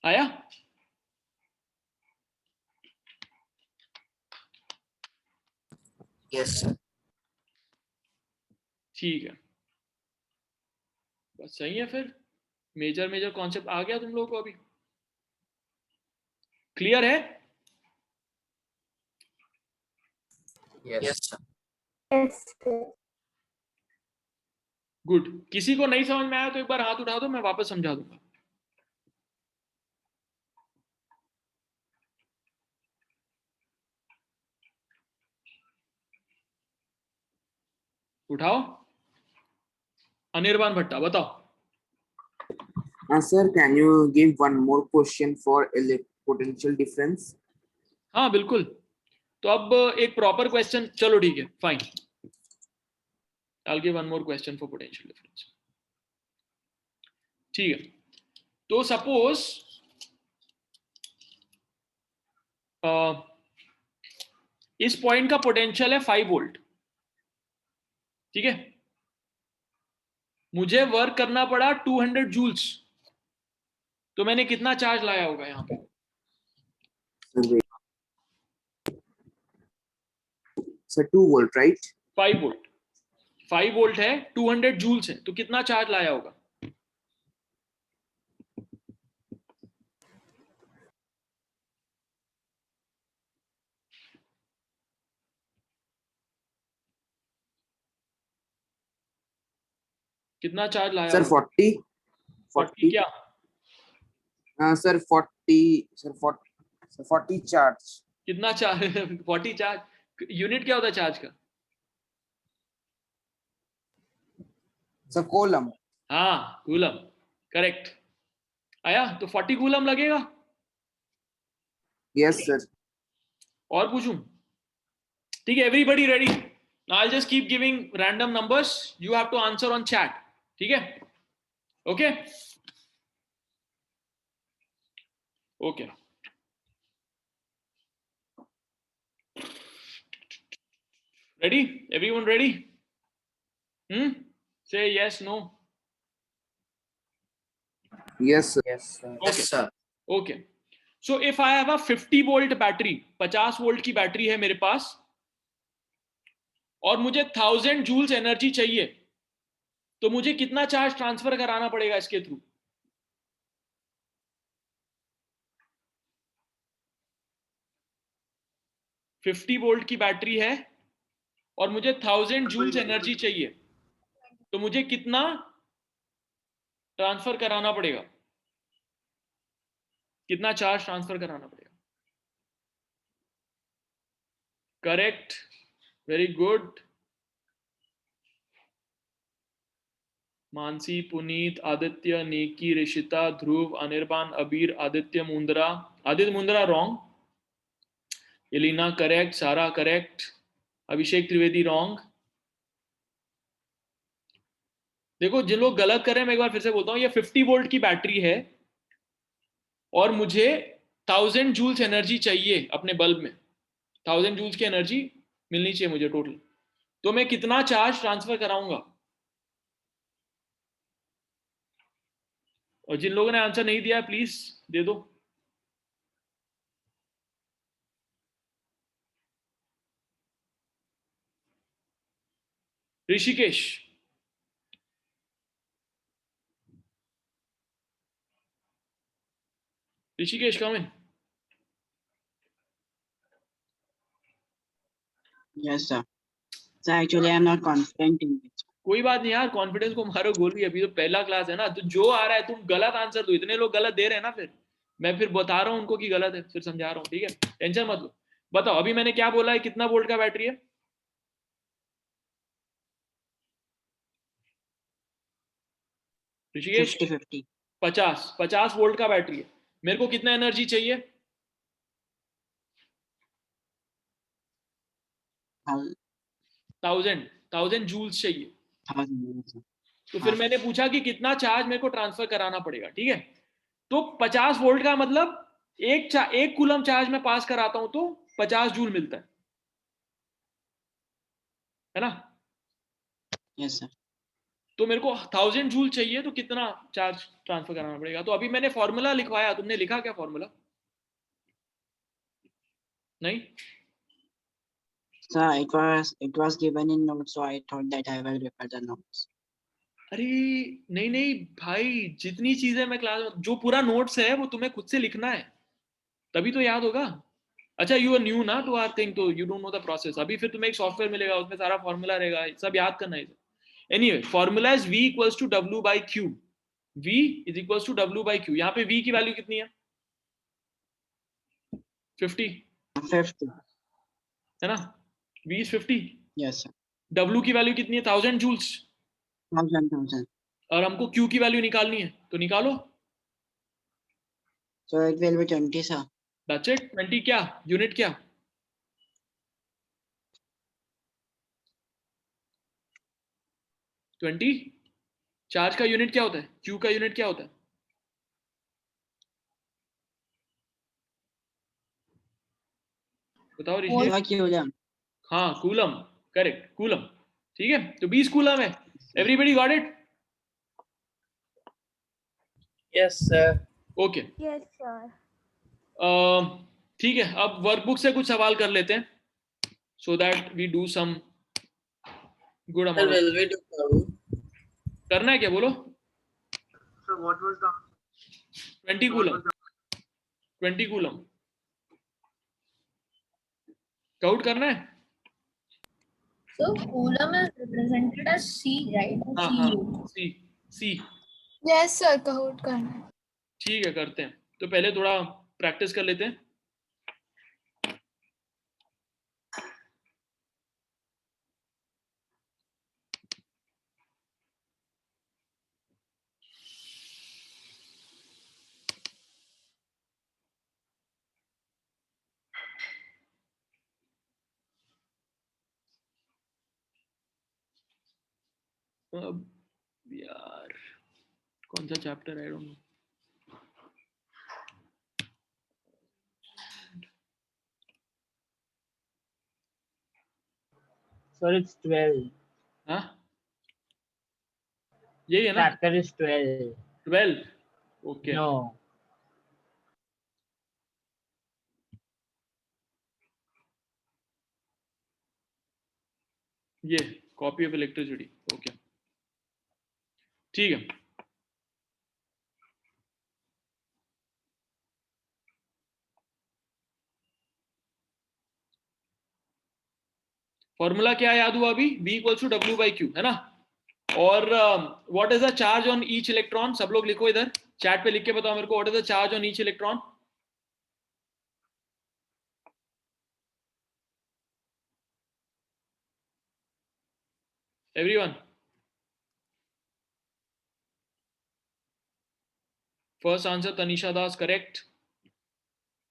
A: आया?
D: Yes, sir.
A: ठीक है. बस सही है फिर. Major concept आ गया तुम लोगों को अभी. क्लियर है?
D: Yes, sir.
L: Yes.
A: गुड. किसी को नहीं समझ में आया तो एक बार हाथ उठा दो, मैं वापस समझा दूंगा. उठाओ. अनिर्बान भट्टा बताओ.
N: Sir, can you give one more question for potential difference?
A: हाँ बिल्कुल. तो अब एक प्रॉपर क्वेश्चन. चलो ठीक है, fine. I'll give one more question for potential difference. ठीक है. तो सपोज इस पॉइंट का पोटेंशियल है 5 वोल्ट. ठीक है. मुझे वर्क करना पड़ा 200 जूल्स. तो मैंने कितना चार्ज लाया होगा यहाँ पे?
N: So 2 volt, right?
A: 5 volt. 5 volt है, 200 जूल्स है, तो कितना चार्ज लाया होगा? कितना चार्ज लाया?
N: Sir, 40.
A: 40 क्या?
N: Sir, 40 charge.
A: कितना चार्ज? 40 चार्ज. यूनिट क्या होता है चार्ज का?
N: Sir, coulomb.
A: हाँ, कूलम. करेक्ट. आया? तो 40 कूलम लगेगा.
N: Yes, sir.
A: और पूछूं? ठीक है. Everybody ready? Now I'll just keep giving random numbers. You have to answer on chat. ठीक है? Okay. Okay. Ready? Everyone ready? Say yes, no.
N: Yes, sir.
D: Yes, sir.
A: Okay.
D: Yes, sir.
A: Okay. So if I have a 50 volt battery, 50 volt की battery है मेरे पास, और मुझे 1000 joules energy चाहिए, तो मुझे कितना चार्ज ट्रांसफर कराना पड़ेगा इसके थ्रू? फिफ्टी वोल्ट की बैटरी है और मुझे 1000 जूल्स एनर्जी चाहिए, तो मुझे कितना ट्रांसफर कराना पड़ेगा? कितना चार्ज ट्रांसफर कराना पड़ेगा? Correct, very good. Mansi, Puneet, Aditya, Neki, Rishita, Dhruv, Anirban, Abir, Aditya Mundra, Aditya Mundra wrong, Elina correct, Sara correct, Abhishek Trivedi wrong. देखो जिन लोग गलत कर रहे हैं, मैं एक बार फिर से बोलता हूं, ये 50 वोल्ट की बैटरी है और मुझे 1000 जूल्स एनर्जी चाहिए अपने बल्ब में, 1000 जूल्स की एनर्जी मिलनी चाहिए मुझे टोटल। तो मैं कितना चार्ज ट्रांसफर कराऊंगा? और जिन लोगों ने आंसर नहीं दिया प्लीज दे दो। ऋषिकेश, ऋषिकेश कम in.
M: Yes, sir. So actually, I'm not confident in it.
A: कोई बात नहीं यार, कॉन्फिडेंस को मारो गोली, अभी तो पहला क्लास है ना, तो जो आ रहा है तुम गलत आंसर दो। इतने लोग गलत दे रहे हैं ना, फिर मैं फिर बता रहा हूँ उनको कि गलत है, फिर समझा रहा हूँ, ठीक है, टेंशन मत लो। बताओ अभी मैंने क्या बोला है, कितना वोल्ट का बैटरी है? ऋषिकेश
M: 50
A: 50 वोल्ट का बैटरी है। मेरे को कितना एनर्जी चाहिए? 1000 जूल्स चाहिए। तो फिर मैंने पूछा कि कितना चार्ज मेरे को ट्रांसफर कराना पड़ेगा, ठीक है। तो 50 वोल्ट का मतलब एक कूलम चार्ज में पास कराता हूं तो 50 जूल मिलता है ना?
M: Yes sir.
A: तो मेरे को 1000 जूल चाहिए, तो कितना चार्ज ट्रांसफर कराना पड़ेगा? तो अभी मैंने फॉर्मूला लिखवाया, तुमने लिखा क्या फॉर्मूला? नहीं
M: Sir, it was given in notes, so I thought that I will refer the notes.
A: अरे नहीं नहीं भाई, जितनी चीजें मैं क्लास में, जो पूरा नोट्स है वो तुम्हें खुद से लिखना है, तभी तो याद होगा। अच्छा यू आर न्यू ना टू आवर थिंग, तो you don't know the process. अभी फिर तुम्हें एक सॉफ्टवेयर मिलेगा, उसमें सारा फॉर्मूला रहेगा, सब याद करना है। Anyway, formula is v equals to w by Q. v इज equals to w by Q. यहाँ पे v की वैल्यू कितनी है? 50 है ना? v is 50।
M: Yes sir.
A: w की वैल्यू कितनी है? 1000 जूल्स।
M: 1000.
A: और हमको q की वैल्यू निकालनी है, तो निकालो।
M: So it will be 20 sir.
A: That's it. 20 क्या यूनिट क्या? ट्वेंटी चार्ज का यूनिट क्या होता है? q का यूनिट क्या होता है? बताओ ऋषि। हाँ कूलम, करेक्ट, कूलम, ठीक है। तो 20 कूलम है। Everybody got it?
H: Yes sir.
A: Okay,
C: yes sir.
A: ठीक है, अब वर्कबुक से कुछ सवाल कर लेते हैं, so that we do some good amount. करना है क्या बोलो?
K: So what was the
A: 20 coulomb, 20 coulomb count करना है।
J: So coulomb is represented as C, right?
A: हाँ हाँ, सी।
I: यस सर, काउंट करना है।
A: ठीक है, करते हैं। तो पहले थोड़ा प्रैक्टिस कर लेते हैं। अब यार कौन सा चैप्टर है, I don't know.
H: Sir, it's 12.
A: हाँ यही है ना?
H: Chapter is 12.
A: 12, ओके।
H: No.
A: ये कॉपी ऑफ इलेक्ट्रिसिटी, ओके, ठीक है। फॉर्मूला क्या याद हुआ अभी? v equals to w by Q, है ना? और what is the charge on each electron? सब लोग लिखो इधर, चैट पे लिख के बताओ मेरे को, what is the charge on each electron? Everyone, first answer Tanisha Das, correct.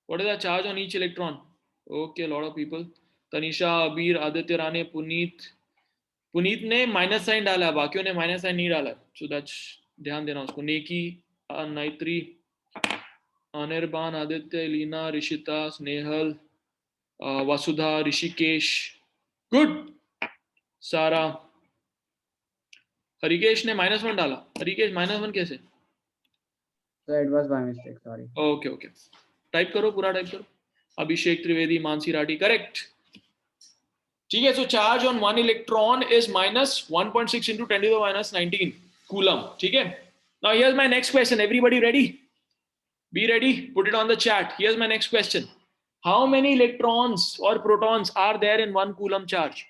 A: What is the charge on each electron? Okay, a lot of people. Tanisha, Abir, Aditya Rane, Puneet ने माइनस साइन डाला, बाकियों ने minus sign नहीं डाला, so that's ध्यान देना उसको. नेकी, नाइत्री, अनिर्बान, आदित्य, एलिना, ऋषिता, स्नेहल, वसुधा, ऋषिकेश, गुड. सारा, हरिकेश ने -1 डाला. हरिकेश -1 कैसे?
B: So it was by mistake, sorry.
A: Okay okay, type करो, पूरा टाइप करो. अभिषेक त्रिवेदी, मानसी राठी, करेक्ट. ठीक है, so charge on 1 electron is -1.6 into 10⁻⁻19 coulomb. ठीक है. Now here's my next question. Everybody ready? Be ready, put it on the chat. Here's my next question. How many electrons और protons are there in 1 coulomb charge?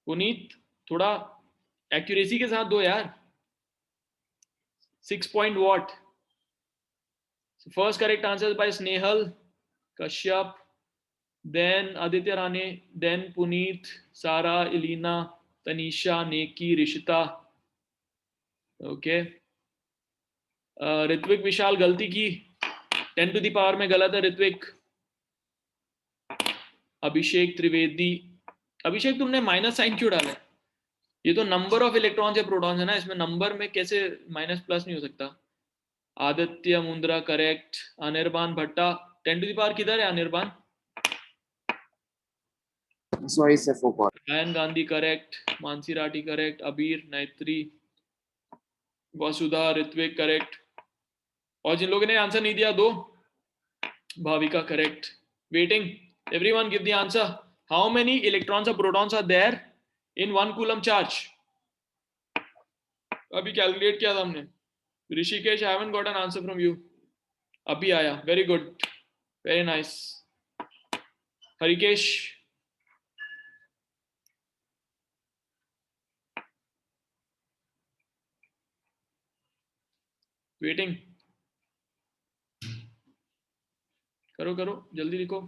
A: Puneet, थोड़ा accuracy के साथ दो यार. 6 point what? So first correct answer is by Snehal, Kashyap, then Aditya Rane, then Puneet, Sara, Elena, Tanisha, Neki, Rishita. Okay. Ritwik विशाल गलती की, 10 to the power में गलत है ऋत्विक. अभिषेक त्रिवेदी, अभिषेक तुमने माइनस साइन क्यों डाला है? ये तो नंबर ऑफ इलेक्ट्रॉन्स या प्रोटॉन्स है ना, इसमें नंबर में कैसे माइनस प्लस नहीं हो सकता. आदित्य मुंद्रा करेक्ट. अनिर्बान भट्टा, 10 to the power किधर है Anirban?
N: Sorry sir, forgot.
A: Ryan Gandhi correct. Mansi Rathi correct. अबीर, नाइत्री, वसुधा, ऋत्विक करेक्ट. और जिन लोगों ने आंसर नहीं दिया दो. Bhavika correct. Waiting. Everyone give the answer. How many electrons और protons are there in 1 coulomb charge? अभी कैलकुलेट किया था हमने. Rishikesh, I haven't got an answer from you. अभी आया, very good, very nice. Harikesh, waiting. करो करो, जल्दी लिखो.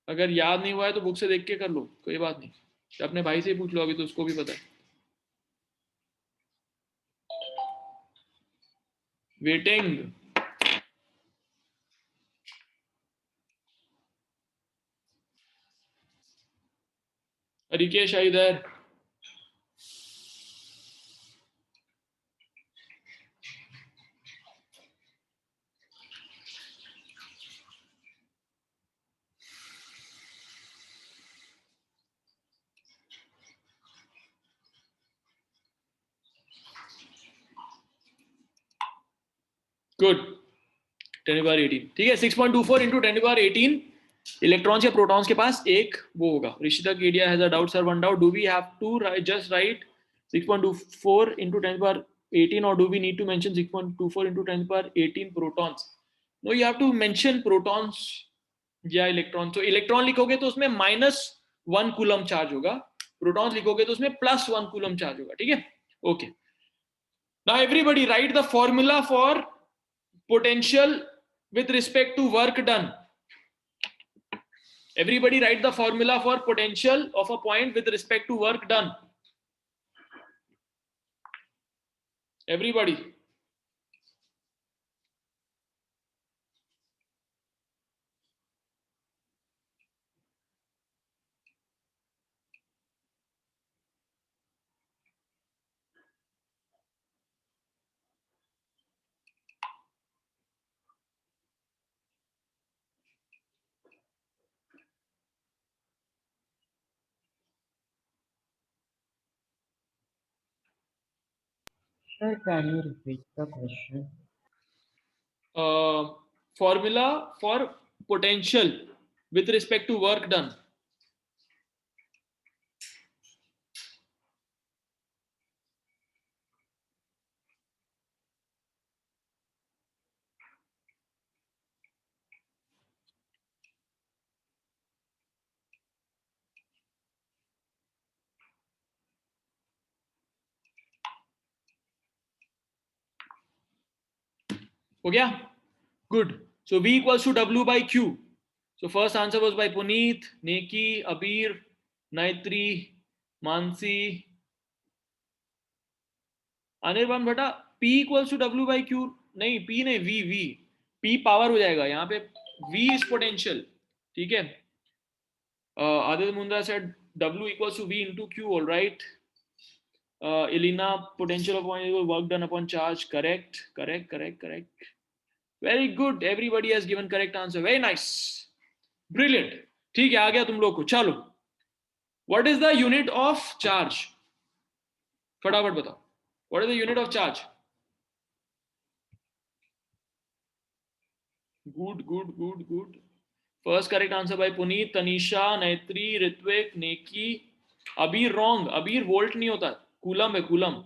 A: अगर याद नहीं हुआ है तो बुक से देख के कर लो, कोई बात नहीं. अपने भाई से ही पूछ लो, अभी तो उसको भी पता है. Waiting. Harikesh, are you there? Good. 10⁻18. ठीक है. 6.24 into 10⁻18 इलेक्ट्रॉन्स या प्रोटॉन्स के पास एक वो होगा. Rishita Kedia has a doubt sir, one doubt. Do we have to just write 6.24 into 10⁻18 or do we need to mention 6.24 into 10⁻18 protons? No, you have to mention protons या electron. तो electron लिखोगे तो उसमें -1 कूलम चार्ज होगा. Protons लिखोगे तो उसमें +1 coulomb charge होगा. ठीक है. Okay. Now everybody right the formula for potential with respect to work done. Everybody write the formula for potential of a point with respect to work done. Everybody.
G: Sir, can you repeat the question?
A: Formula for potential with respect to work done. हो गया? Good. So V equals to W by Q. So first answer was by Puneet, Neki, Abir, Naitri, Mansi, Anirban beta. P equals to W by Q. नहीं P नहीं V. P power हो जाएगा यहाँ पे. V is potential. ठीक है? Aditya Mundra said W equals to V into Q. All right. Elena, potential upon work done upon charge. Correct. Very good. Everybody has given correct answer. Very nice. Brilliant. ठीक है, आ गया तुम लोग को. चलो. What is the unit of charge? फटाफट बताओ. What is the unit of charge? Good. First correct answer by Puneet, Tanisha, Naitri, Ritvik, Neki. Abir wrong. Abir volt नहीं होता. कूलम है coulomb.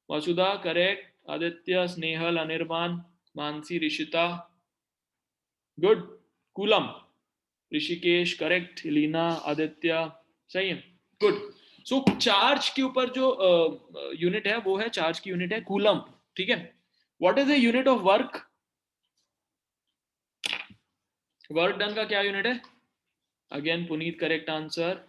A: Vasudha correct. Aditya, Snehal, Anirban, Mansi, Rishita. Good. Coulomb. Rishikesh correct. Leena, Aditya सही है. Good. सो charge के ऊपर जो unit है वो है, चार्ज की यूनिट है कूलम. ठीक है. What is the unit of work? Work done का क्या यूनिट है? Again Puneet correct answer.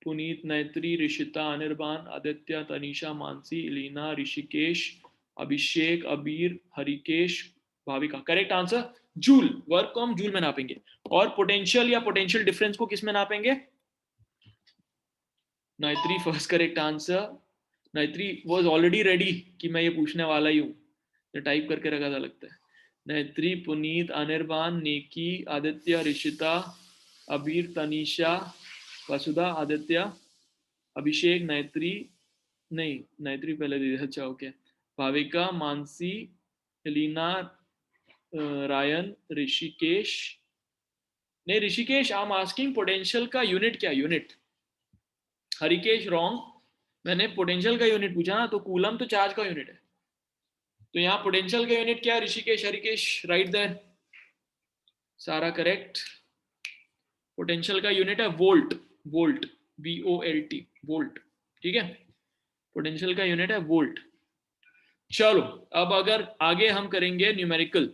A: Puneet, Naitri, Rishita, Anirban, Aditya, Tanisha, Mansi, Leena, Rishikesh, Abhishek, Abir, Harikesh, Bhavika. Correct answer joule. Work को हम जूल में नापेंगे. और पोटेंशियल या पोटेंशियल डिफरेंस को किस में नापेंगे? Naitri first correct answer. Naitri was already ready कि मैं ये पूछने वाला ही हूं, तो टाइप करके रखा था लगता है. नाइत्री, पुनीत, अनिर्बान, नेकी, आदित्य, ऋषिता, अबीर, तनीषा, वसुधा, आदित्य, अभिषेक, नाइत्री नहीं, नाइत्री पहले दे. अच्छा ओके. भाविका, मानसी, लीना, रायन, ऋषिकेश. नहीं ऋषिकेश, आई एम आस्किंग पोटेंशियल का यूनिट क्या? यूनिट. हरिकेश रॉन्ग. मैंने पोटेंशियल का यूनिट पूछा ना, तो कूलम तो चार्ज का यूनिट है. तो यहाँ पोटेंशियल का यूनिट क्या है? Rishikesh, Harikesh, right there. Sara correct. Potential का यूनिट है वोल्ट. VOLT, volt. ठीक है. पोटेंशियल का यूनिट है वोल्ट. चलो अब अगर आगे हम करेंगे न्यूमेरिकल.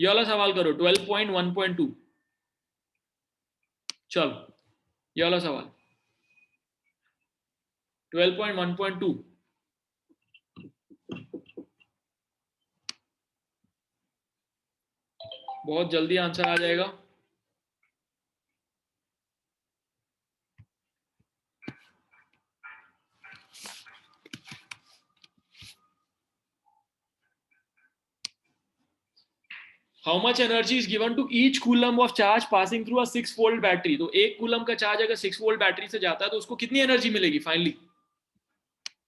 A: ये वाला सवाल करो 12.1.2. चलो ये वाला सवाल 12.1.2. बहुत जल्दी आंसर आ जाएगा. How much energy is given to each coulomb of charge passing through a 6-volt battery? तो एक कूलम का चार्ज अगर 6-volt बैटरी से जाता है तो उसको कितनी एनर्जी मिलेगी फाइनली?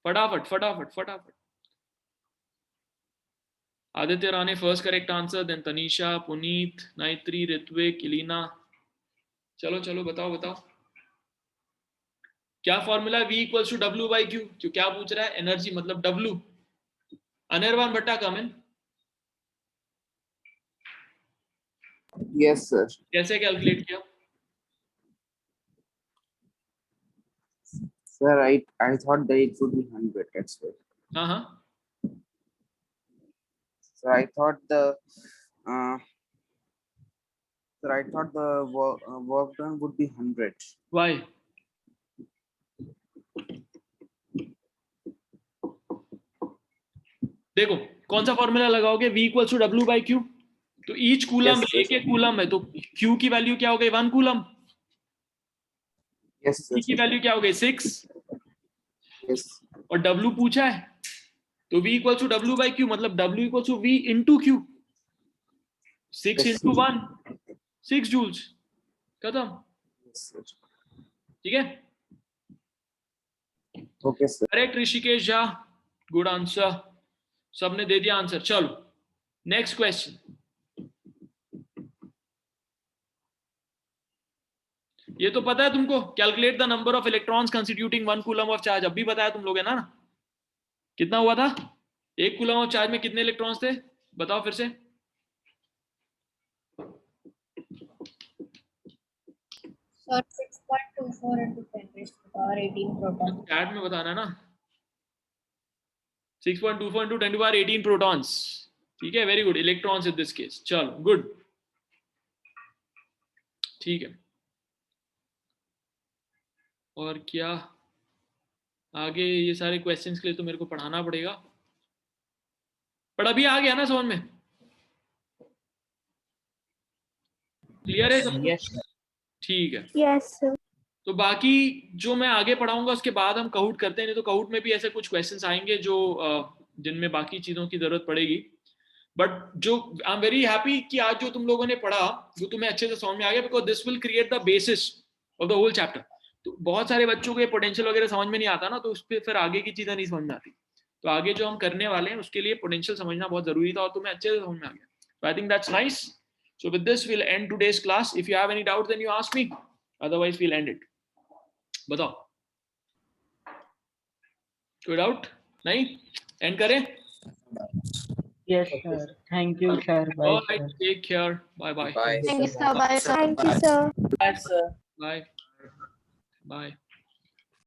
A: फटाफट. Aditya Rane first correct answer. Then Tanisha, Puneet, Naitri, Ritvik, Ileena. चलो बताओ. क्या formula? V equals to W by Q. जो क्या पूछ रहा है? एनर्जी मतलब W. अनिर्बान भट्टा कम इन.
N: Yes sir.
A: कैसे कैलकुलेट किया?
N: Sir, I thought that it would be 100. That's why.
A: हाँ.
N: So I thought the work done would be 100.
A: Why? देखो कौन सा फॉर्मूला लगाओगे? V equals to W by Q. तो ईच कूलम एक coulomb है, तो Q की वैल्यू क्या हो गई? 1 कूलम.
N: Yes sir.
A: Q की वैल्यू क्या हो गई? 6.
N: Yes.
A: और W पूछा है, तो V equals to W by Q मतलब W equals to V into Q. 6 into 1, 6 joules. खत्म. ठीक है.
N: Okay sir.
A: Correct Rishikesh Jha. Good answer. सबने दे दिया आंसर. चलो नेक्स्ट क्वेश्चन. ये तो पता है तुमको. Calculate the number of electrons constituting 1 coulomb of charge. अभी बताया तुम लोग है ना. कितना हुआ था? 1 कूलम ऑफ चार्ज में कितने इलेक्ट्रॉन्स थे? बताओ फिर से.
J: Sir, 6.24 into 10 raised to the power 18 protons.
A: Chat में बताना ना 6.24 into 10 to the power 18 protons. ठीक है, very good. Electrons in this case. चलो गुड, ठीक है. और क्या आगे, ये सारे क्वेश्चंस के लिए तो मेरे को पढ़ाना पड़ेगा, पर अभी आ गया ना समझ में? क्लियर है सब?
H: Yes.
A: ठीक है.
C: Yes sir.
A: तो बाकी जो मैं आगे पढ़ाऊंगा उसके बाद हम काउट करते हैं, नहीं तो काउट में भी ऐसे कुछ क्वेश्चंस आएंगे जो जिनमें बाकी चीजों की जरूरत पड़ेगी. बट जो आई एम वेरी हैप्पी कि आज जो तुम लोगों ने पढ़ा वो तुम्हें अच्छे से समझ में आ गया, because this will create the basis of the whole chapter. तो बहुत सारे बच्चों को ये पोटेंशियल वगैरह समझ में नहीं आता ना, तो उस पर फिर आगे की चीजें नहीं समझ में आती. तो आगे जो हम करने वाले हैं उसके लिए पोटेंशियल समझना बहुत जरूरी था और तुम्हें अच्छे से समझ में आ गया. So I think that's nice. So with this we'll end today's class. If you have any doubts then you ask me. Otherwise we'll end it. बताओ, कोई डाउट नहीं? एंड करें?
G: Yes, sir. Thank you, sir. Bye,
A: All right,
G: sir.
A: take care. Bye bye.
N: Bye.
I: Thank you, sir. Bye, sir.
C: Thank you sir.
G: Bye, sir.
A: Bye. Bye.